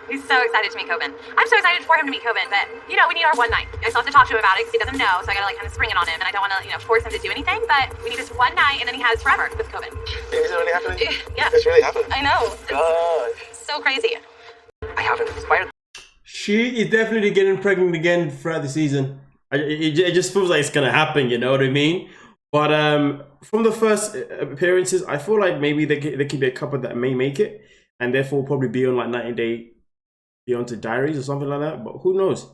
He's so excited to meet Coben. I'm so excited for him to meet Coben, but you know, we need our one night. I still have to talk to him about it because he doesn't know, so I gotta like kind of spring it on him, and I don't want to, force him to do anything. But we need just one night, and then he has forever with Coben. Is it really happening? Yeah. It's really happening. I know. God. It's so crazy. I haven't inspired. She is definitely getting pregnant again throughout the season. It just feels like it's gonna happen, you know what I mean? But from the first appearances, I feel like maybe there could be a couple that may make it, and therefore probably be on like 90-Day Fiancé Diaries or something like that. But who knows?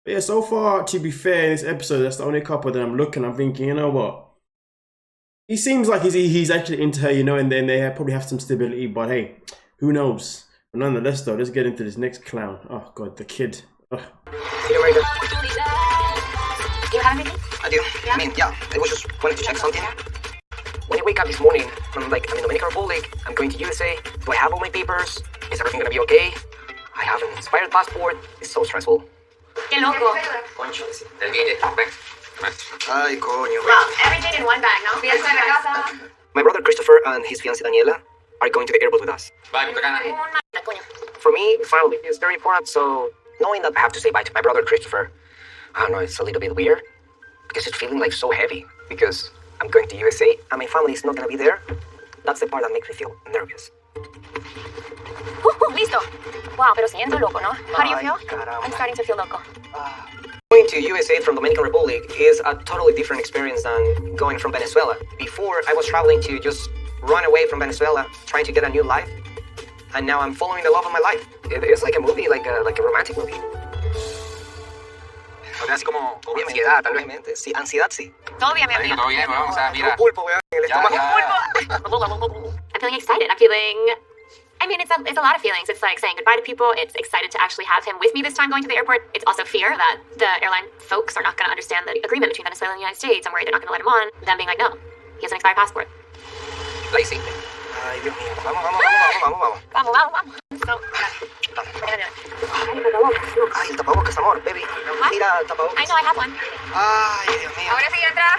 But yeah, so far, to be fair, in this episode, that's the only couple that I'm looking. I'm thinking, you know what? He seems like he's actually into her, you know, and then they probably have some stability. But hey, who knows? But nonetheless, though, let's get into this next clown. Oh God, the kid. Ugh. See you later. Do you have anything? I do. Yeah? I mean, yeah. I was just wanting to check something. When I wake up this morning, I'm in Dominican Republic. I'm going to USA. Do I have all my papers? Is everything gonna be okay? I have an expired passport. It's so stressful. Qué loco. Concho, te olvidé. Ay, coño. Wow, everything in one bag, no? Fiancé en la casa. My brother Christopher and his fiancée Daniela are going to the airport with us. For me, family is very important, so knowing that I have to say bye to my brother Christopher, I don't know, it's a little bit weird because it's feeling like so heavy because I'm going to USA and my family is not gonna be there. That's the part that makes me feel nervous. Listo. Wow, pero siento loco, ¿no? How do you Ay, feel? caramba. I'm starting to feel loco. Going to USA from Dominican Republic is a totally different experience than going from Venezuela. Before, I was traveling to just run away from Venezuela, trying to get a new life, and now I'm following the love of my life. It's like a movie, like a romantic movie. O sea, así como Bien, ansiedad, tal vez. obviamente, sí, ansiedad sí. Todo bien, mi Marico, amigo. todo bien, weón. O sea, mira. Un pulpo, weón, en el Ya, estómago. ya. I'm feeling excited. I'm feeling... I mean, it's a lot of feelings. It's like saying goodbye to people. It's excited to actually have him with me this time going to the airport. It's also fear that the airline folks are not going to understand the agreement between Venezuela and the United States. I'm worried they're not going to let him on. Them being like, no, he has an expired passport. La hiciste. Ay, Dios mío. Vamos. Vamos, vamos, vamos. So, Ay, el tapabocas, amor, baby. Mira, el tapabocas. I know I have one. Ay, Dios mío. Ahora sí entra.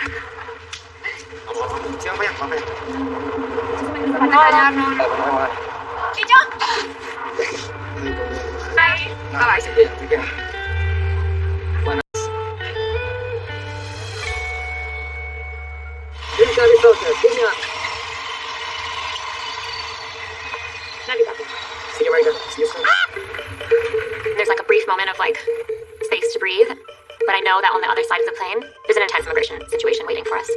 Sí, vamos allá, vamos allá. No. Chicho. Bye. Bye. Buenas. See you later. See you soon. There's like a brief moment of like space to breathe, but I know that on the other side of the plane, there's an intense immigration situation waiting for us.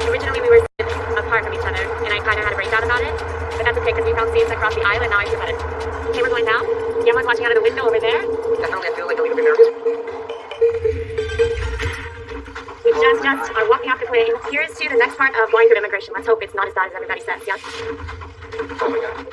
Originally, we were apart from each other, and I kind of had a breakdown about it, but that's okay because we found seats across the aisle, and now I feel better. Okay, we're going down. Guillermo's watching out of the window over there. Definitely, I feel like a little bit nervous. We just are walking off the plane. Here's to the next part of going through immigration. Let's hope it's not as bad as everybody says, yeah? Oh my God.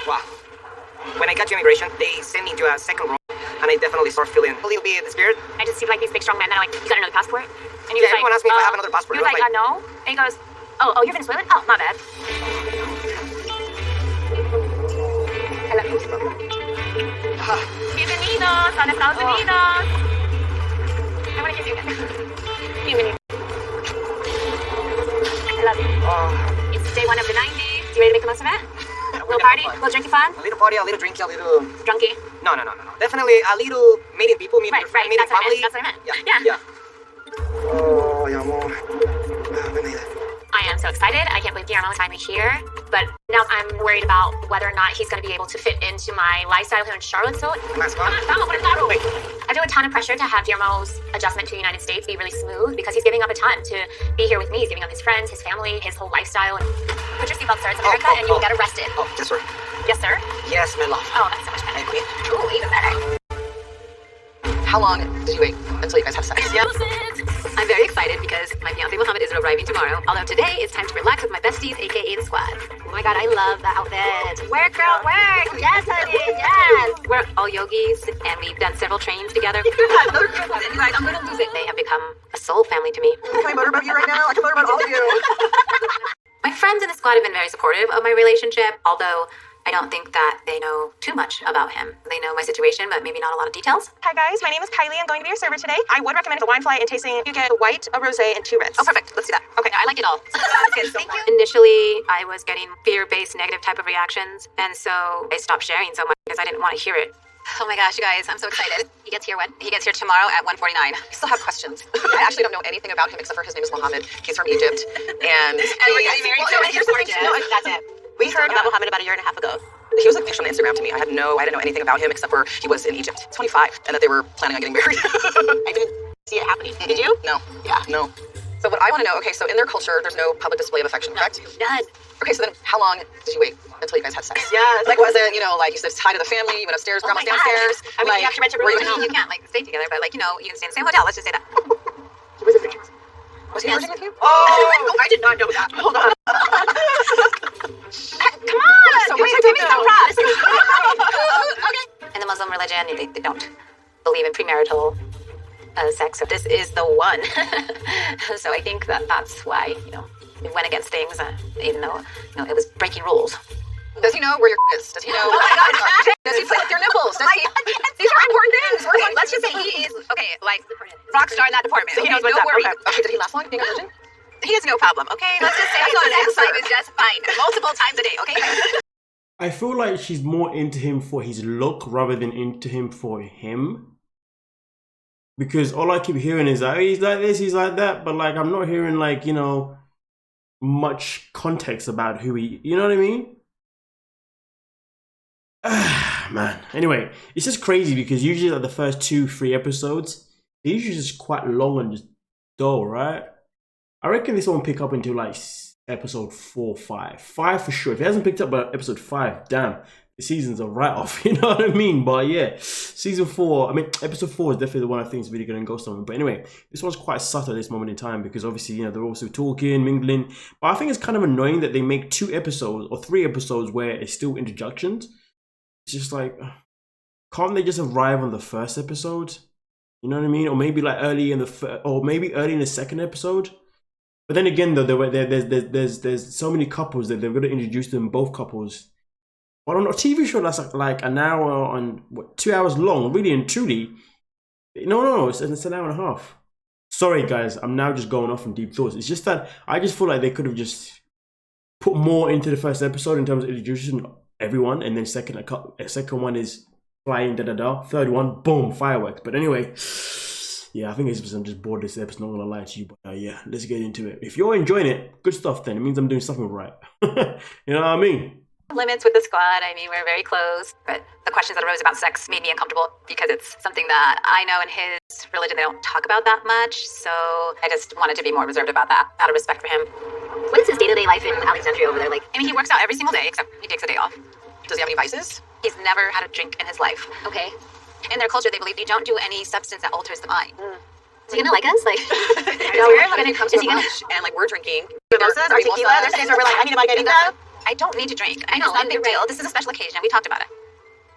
Wow. When I got to immigration, they sent me to a second row, and I definitely start feeling a little bit scared. I just see like these big strong men that are like, you got another passport? And he Yeah, was everyone like, asked me if I have another passport. He was I was like, no. And he goes, oh, you're Venezuelan? Oh, my bad. I love you. Bienvenidos a Estados Unidos. I want to kiss you again. Bienvenidos. I love you. It's day 1 of the 90s. You ready to make the most of it? Little party, little drinky fun, A little party, a little drinky, a little... drunky. No. Definitely a little meeting people, meeting your friend, meeting That's what I family. meant. That's what I meant. Yeah. Oh, amor. Buena idea. I am so excited. I can't believe Guillermo is finally here. But now I'm worried about whether or not he's going to be able to fit into my lifestyle here in Charlotte. So Más, ¿no? Wait. I feel a ton of pressure to have Guillermo's adjustment to the United States be really smooth because he's giving up a ton to be here with me. He's giving up his friends, his family, his whole lifestyle. Put your seatbelt, sir. It's America, and you will get arrested. Oh, yes, sir. Yes, sir? Yes, my love. Oh, that's so much better. Hey, queen. Ooh, even better. How long did you wait until you guys had sex? Yeah. I'm very excited because my fiancé Mohammed is arriving tomorrow. Although today it's time to relax with my besties, aka the squad. Oh my god, I love the outfit. Work, girl, work! Yes, honey, yes! We're all yogis and we've done several trainings together. You guys, I'm gonna lose it. They have become a soul family to me. Can I motor about you right now? I can motor about all of you. My friends in the squad have been very supportive of my relationship, although I don't think that they know too much about him. They know my situation, but maybe not a lot of details. Hi guys, my name is Kylie. I'm going to be your server today. I would recommend the wine flight and tasting. You get a white, a rosé, and 2 reds. Oh, perfect. Let's do that. Okay, I like it all. Thank you. Initially, I was getting fear-based negative type of reactions, and so I stopped sharing so much because I didn't want to hear it. Oh my gosh, you guys, I'm so excited. He gets here when? He gets here tomorrow at 1:49. I still have questions. I actually don't know anything about him except for his name is Mohammed. He's from Egypt. And we're getting married. Well, here's the thing. No, that's it. We heard about Mohammed about a year and a half ago. He was like pictured on Instagram to me. I didn't know anything about him except for he was in Egypt, 25, and that they were planning on getting married. I didn't see it happening. Did you? No. Yeah. No. So what I want to know, okay, so in their culture, there's no public display of affection, correct? None. Okay, so then how long did you wait until you guys had sex? Yes. Like, was it, like you said, hi to the family, you went upstairs, grandma's downstairs? I mean, like, you have to rent a were room. You can't like stay together, but like you can stay in the same hotel. Let's just say that. He was a virgin. Was he virgin with you? Oh, I did not know that. Hold on. Come on. So wait, wait, give me no. some props. Okay. In the Muslim religion, they don't believe in premarital sex. So this is the one. So I think that's why it went against things, even though it was breaking rules. Does he know where your is? Does he know? Does he play with your nipples? Does he? These are important things. Okay, let's just say he is like rock star in that department. So he knows what's know up. where Okay, did he last long being a virgin? he has no problem. Okay, let's just say his sex life is just fine, multiple times a day. Okay. I feel like she's more into him for his look rather than into him for him. Because all I keep hearing is that he's like this, he's like that, but like I'm not hearing like, much context about who he, you know what I mean? Man. Anyway, it's just crazy because usually like the first 2-3 episodes, they're usually just quite long and just dull, right? I reckon this won't pick up until like episode 4, 5. 5 for sure. If it hasn't picked up by episode 5, damn, the season's a write-off, you know what I mean? But yeah, episode 4 is definitely the one I think is really going to go somewhere. But anyway, this one's quite subtle at this moment in time because obviously, they're also talking, mingling. But I think it's kind of annoying that they make 2 episodes or 3 episodes where it's still introductions. It's just like, can't they just arrive on the first episode? You know what I mean? Or maybe like early in the second episode. But then again, though, there's so many couples that they're going to introduce them, both couples. But on a TV show that's like an hour and 2 hours long, really and truly, no, it's an hour and a half. Sorry, guys, I'm now just going off on deep thoughts. It's just that I just feel like they could have just put more into the first episode in terms of introducing everyone, and then second one is flying, third one, boom, fireworks. But anyway, yeah, I think I'm just bored this episode, not gonna lie to you, but yeah, let's get into it. If you're enjoying it, good stuff then. It means I'm doing something right. You know what I mean? Limits with the squad. I mean, we're very close, but the questions that arose about sex made me uncomfortable because it's something that I know in his religion they don't talk about that much, so I just wanted to be more reserved about that, out of respect for him. What is his day-to-day life in Alexandria over there like? I mean, he works out every single day, except he takes a day off. Does he have any vices? He's never had a drink in his life. Okay. In their culture, they believe you don't do any substance that alters the mind. Is he gonna like us? Like, when it comes to lunch and like we're drinking mimosas or tequila? There's days where we're like, I need a margarita. I don't need to drink. I know, know, it's not a big deal. This is a special occasion. We talked about it.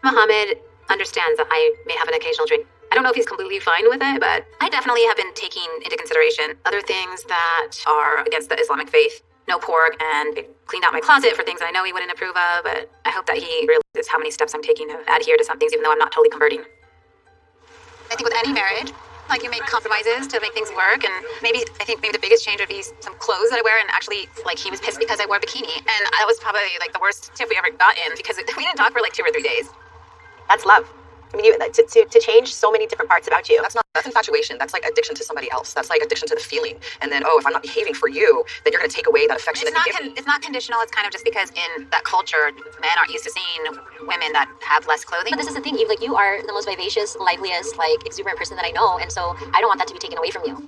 Mohammed understands that I may have an occasional drink. I don't know if he's completely fine with it, but I definitely have been taking into consideration other things that are against the Islamic faith. No pork, and I cleaned out my closet for things that I know he wouldn't approve of, but I hope that he realizes how many steps I'm taking to adhere to some things, even though I'm not totally converting. I think with any marriage, like you make compromises to make things work, and maybe the biggest change would be some clothes that I wear, and actually, like, he was pissed because I wore a bikini, and that was probably like the worst tip we ever got in because we didn't talk for like 2 or 3 days. That's love. I mean, to change so many different parts about you. That's infatuation. That's like addiction to somebody else. That's like addiction to the feeling. And then, if I'm not behaving for you, then you're going to take away that affection that you give me. It's not conditional. It's kind of just because in that culture, men aren't used to seeing women that have less clothing. But this is the thing. You are the most vivacious, liveliest, exuberant person that I know, and so I don't want that to be taken away from you.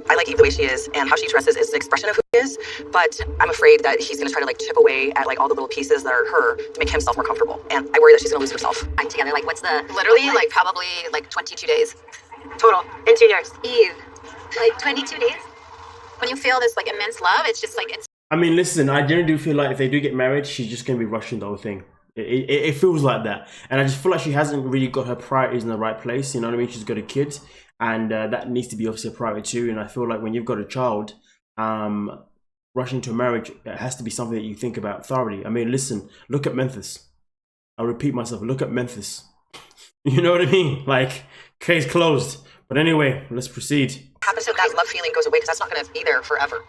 I like Eve the way she is, and how she dresses is an expression of who he is, but I'm afraid that he's going to try to chip away at all the little pieces that are her to make himself more comfortable. And I worry that she's going to lose herself. I'm together, what's the... Literally, probably 22 days. Total, in 2 years. Eve, Like 22 days? When you feel this like immense love, it's just like it's. I mean, listen, I generally do feel like if they do get married, she's just going to be rushing the whole thing. It feels like that. And I just feel like she hasn't really got her priorities in the right place. You know what I mean? She's got a kid, and that needs to be obviously a priority too. And I feel like when you've got a child, rushing to a marriage, it has to be something that you think about thoroughly. I mean, listen, look at Memphis. I'll repeat myself, look at Memphis. You know what I mean? Like, case closed. But anyway, let's proceed. Happens if that love feeling goes away, because that's not going to be there forever.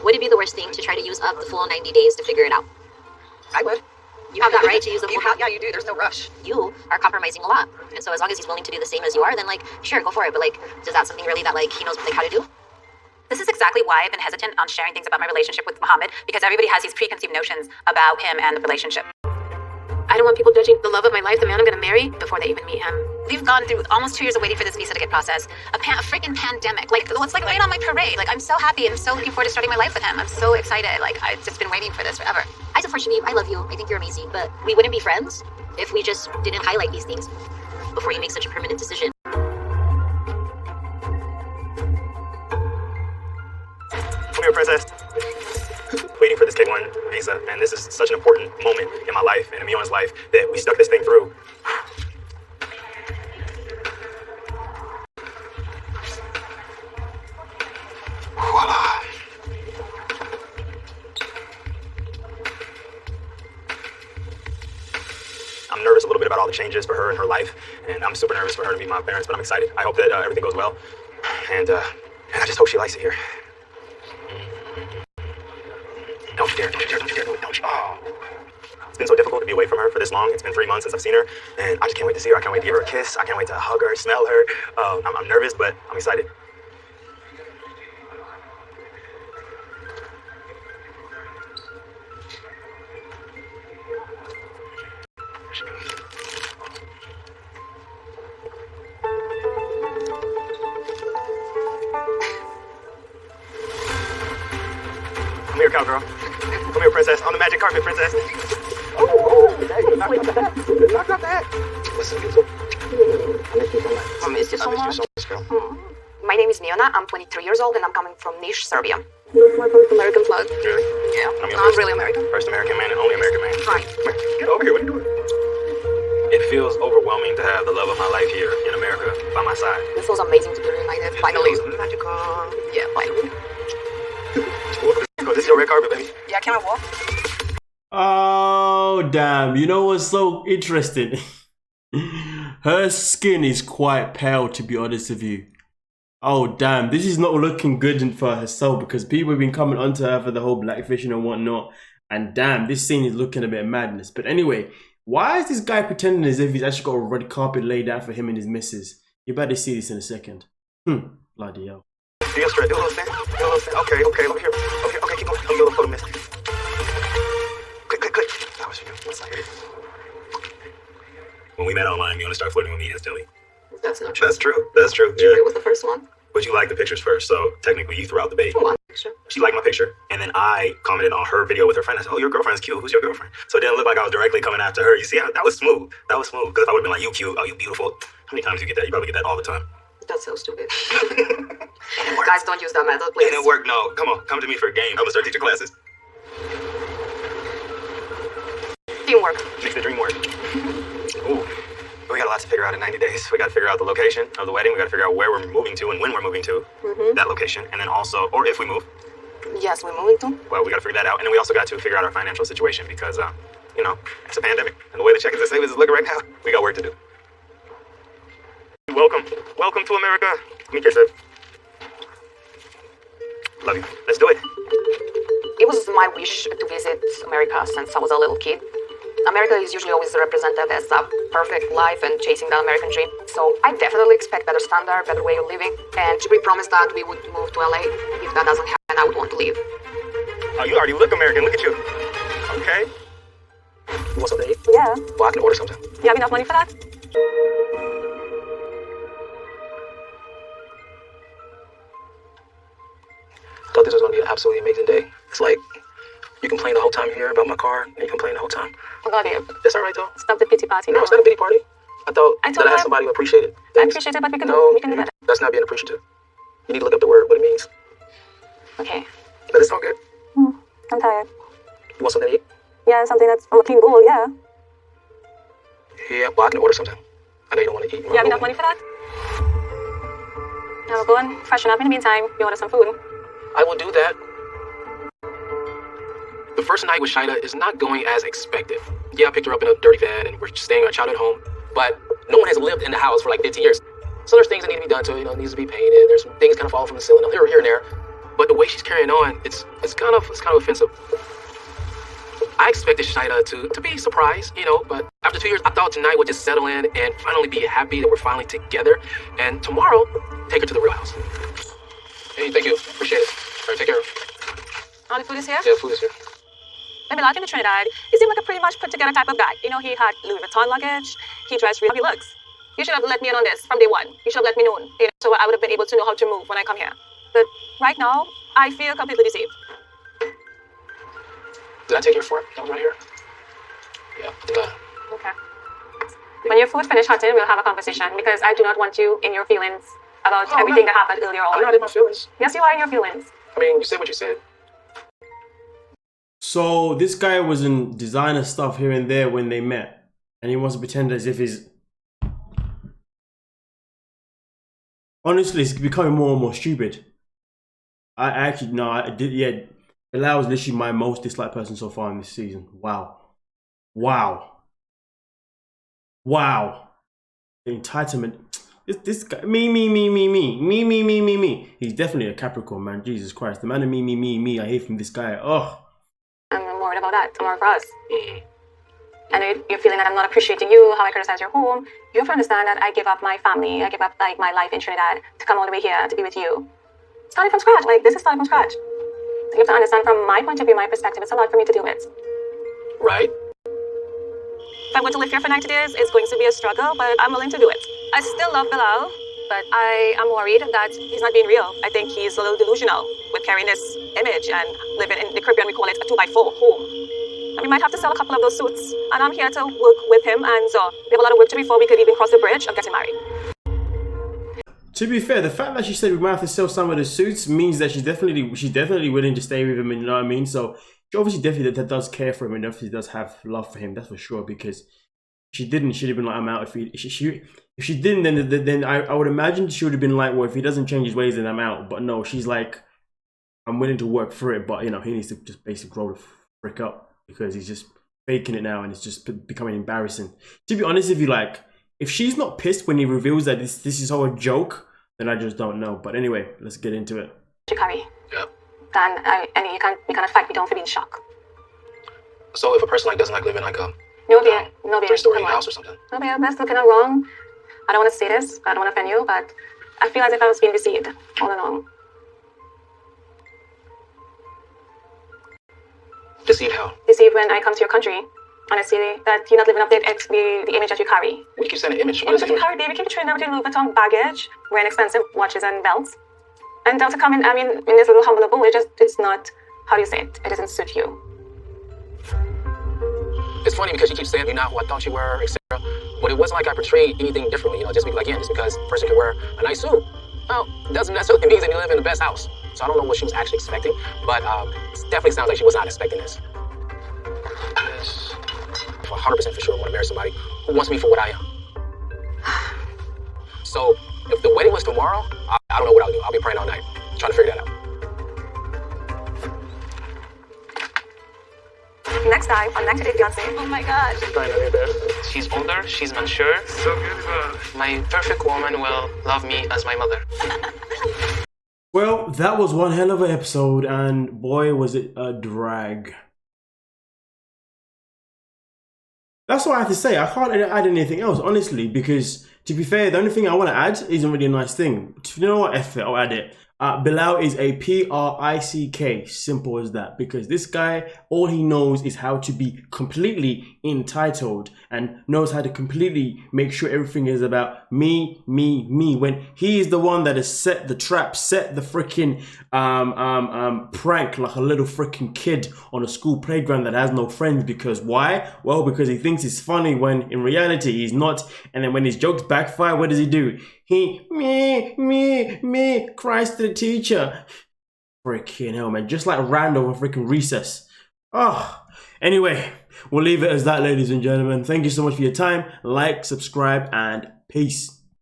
Would it be the worst thing to try to use up the full 90 days to figure it out? I would. You have that right to use the full. Yeah, you do. There's no rush. You are compromising a lot, and so as long as he's willing to do the same as you are, then like, sure, go for it. But like, is that something really that like he knows like how to do? This is exactly why I've been hesitant on sharing things about my relationship with Mohammed, because everybody has these preconceived notions about him and the relationship. I don't want people judging the love of my life, the man I'm gonna marry, before they even meet him. We've gone through almost 2 years of waiting for this visa to get processed. A freaking pandemic. Like, it's like right on my parade. Like, I'm so happy. I'm so looking forward to starting my life with him. I'm so excited. Like, I've just been waiting for this forever. I support you. I love you. I think you're amazing. But we wouldn't be friends if we just didn't highlight these things before you make such a permanent decision. Come here, princess. Waiting for this K1 visa, and this is such an important moment in my life and in Miona's life that we stuck this thing through. Voila. I'm nervous a little bit about all the changes for her and her life, and I'm super nervous for her to meet my parents, but I'm excited. I hope that everything goes well, and I just hope she likes it here. Don't you dare do it, don't you? Oh. It's been so difficult to be away from her for this long. It's been 3 months since I've seen her, and I just can't wait to see her. I can't wait to give her a kiss. I can't wait to hug her, smell her. I'm nervous, but I'm excited. Come here, cowgirl. Come here, princess. On the magic carpet, princess. Oh, hey, knock out that. Knock out that. Listen, beautiful. I miss you so much. Girl. My name is Miona. I'm 23 years old and I'm coming from Niš, Serbia. This is my first American flag. Really? Yeah. I'm really American. First American man and only American man. Fine. Come here. Get over here. What are you doing? It feels overwhelming to have the love of my life here in America by my side. It feels amazing to be reunited, finally. Magical. Yeah, finally. This is your red carpet, baby. Yeah, can I walk? Oh, damn. You know what's so interesting? Her skin is quite pale, to be honest with you. Oh, damn. This is not looking good for herself, because people have been coming onto her for the whole blackfishing and whatnot. And damn, this scene is looking a bit madness. But anyway, why is this guy pretending as if he's actually got a red carpet laid out for him and his missus? You better see this in a second. Bloody hell. Do your straight. Do a little stand. Do a little stand. Okay, over here. Okay, keep going. Let me get a little photo, miss. Click. That was for you. What's that? When we met online, Miona started flirting with me instantly. That's not true. That's true. Did you agree with the first one? But you liked the pictures first, so technically you threw out the bait. One picture. She liked my picture, and then I commented on her video with her friend. I said, "Oh, your girlfriend's cute. Who's your girlfriend?" So it didn't look like I was directly coming after her. You see, that was smooth. Because if I would have been like, "You cute. Oh, you beautiful." How many times do you get that? You probably get that all the time. That's so stupid. Guys, don't use that method, please. It didn't work. No, come on. Come to me for a game. I'm gonna start teaching classes. Teamwork. Make the dream work. Ooh. We got a lot to figure out in 90 days. We got to figure out the location of the wedding. We got to figure out where we're moving to and when we're moving to that location. And then also, or if we move. Yes, we're moving to. Well, we got to figure that out. And then we also got to figure out our financial situation because, it's a pandemic. And the way the check is savings is looking right now, we got work to do. Welcome to America. Let me kiss it. Love you. Let's do it. It was my wish to visit America since I was a little kid. America is usually always represented as a perfect life and chasing the American dream. So I definitely expect better standard, better way of living. And we promised that we would move to LA. If that doesn't happen, I would want to leave. Oh, you already look American. Look at you. Okay. You want something to eat? Yeah. Well, I can order something. You have enough money for that? I thought this was going to be an absolutely amazing day. It's like, you complain the whole time here about my car, and you complain the whole time. Oh, God, yeah. That's all right, though. Stop the pity party. No, it's not a pity party. I thought that I had somebody who appreciated it. I appreciate it, but we can do better. That's not being appreciative. You need to look up the word, what it means. Okay. But it's all good. I'm tired. You want something to eat? Yeah, something that's from a clean bowl, yeah. Yeah, well, I can order sometime. I know you don't want to eat. You have enough money for that? I'll go and freshen up. In the meantime, you order some food. I will do that. The first night with Shaeeda is not going as expected. Yeah, I picked her up in a dirty van and we're staying in our childhood home, but no one has lived in the house for like 15 years. So there's things that need to be done to it, it needs to be painted. There's some things kind of falling from the ceiling here and there. But the way she's carrying on, it's kind of offensive. I expected Shaeeda to be surprised, but after 2 years, I thought tonight would just settle in and finally be happy that we're finally together. And tomorrow, take her to the real house. Hey, thank you. Appreciate it. All right, take care. Oh, the food is here? Yeah, food is here. When Bilal came to Trinidad, he seemed like a pretty much put together type of guy. He had Louis Vuitton luggage. He dressed really how he looks. You should have let me in on this from day one. You should have let me know, so I would have been able to know how to move when I come here. But right now, I feel completely deceived. Did I take your fork? That was right here. Yeah, Okay. When your food finished hotting, we'll have a conversation because I do not want you in your feelings about everything that happened earlier on. I'm not in my feelings. Yes, you are in your feelings. I mean, you said what you said. So this guy was in designer stuff here and there when they met, and he wants to pretend as if he's... Honestly, it's becoming more and more stupid. Bilal was literally my most disliked person so far in this season. Wow. The entitlement. This guy, me. He's definitely a Capricorn, man. Jesus Christ. The man of me. I hate from this guy. Oh. I'm worried about that. I'm worried for us. And you're feeling that I'm not appreciating you, how I criticize your home. You have to understand that I give up my family. I give up my life in Trinidad to come all the way here to be with you. Starting from scratch. This is starting from scratch. So you have to understand from my point of view, my perspective, it's a lot for me to deal with. Right. If I'm going to live here for 90 days, it's going to be a struggle, but I'm willing to do it. I still love Bilal, but I am worried that he's not being real. I think he's a little delusional with carrying this image and living in the Caribbean, we call it a 2x4 home. And we might have to sell a couple of those suits. And I'm here to work with him, and so we have a lot of work to do before we could even cross the bridge of getting married. To be fair, the fact that she said we might have to sell some of the suits means that she's definitely willing to stay with him, you know what I mean? So she obviously definitely that does care for him and definitely does have love for him, that's for sure, because if she didn't, she'd have been like, I'm out. If she didn't, then I would imagine she would have been like, well, if he doesn't change his ways, then I'm out. But no, she's like, I'm willing to work for it, but he needs to just basically grow the frick up because he's just faking it now and it's just becoming embarrassing. To be honest with you, if she's not pissed when he reveals that this is all a joke, then I just don't know. But anyway, let's get into it. Chikari. Yeah. Then you can't fight me down for being shocked. So if a person doesn't like living a No, dear. 3-story house or something. No, dear. That's looking wrong. I don't want to say this. I don't want to offend you, but I feel as if I was being deceived all along. Deceived how? Deceived when I come to your country and I see that you're not living up to the image that you carry. What do you keep saying an image? What is it you carry, baby? Keep training with your Louis Vuitton baggage, wearing expensive watches and belts. And now to come in, in this little humble abode, it's not, how do you say it? It doesn't suit you. It's funny because you keep saying you're not who I thought you were, etc. But it wasn't like I portrayed anything differently, just because a person could wear a nice suit. Well, it doesn't necessarily mean that you live in the best house. So I don't know what she was actually expecting, but it definitely sounds like she was not expecting this. Yes, 100% for sure I want to marry somebody who wants me for what I am. So if the wedding was tomorrow, I don't know what I'll do. I'll be praying all night, trying to figure that out. Next time on 90 Day Fiancé. Oh my God. She's older, she's mature. So beautiful. My perfect woman will love me as my mother. Well, that was one hell of an episode, and boy, was it a drag. That's what I have to say. I can't add anything else, honestly, because to be fair, the only thing I want to add isn't really a nice thing. You know what? F it, I'll add it. Bilal is a P-R-I-C-K. Simple as that. Because this guy, all he knows is how to be completely entitled and knows how to completely make sure everything is about me, when he is the one that has set the trap, set the freaking prank like a little freaking kid on a school playground that has no friends. Because why? Well, because he thinks it's funny when in reality he's not. And then when his jokes backfire, what does he do? He, me, cries to the teacher. Freaking hell, man. Just like Randall from freaking Recess. Oh, anyway, we'll leave it as that, ladies and gentlemen. Thank you so much for your time. Like, subscribe, and peace.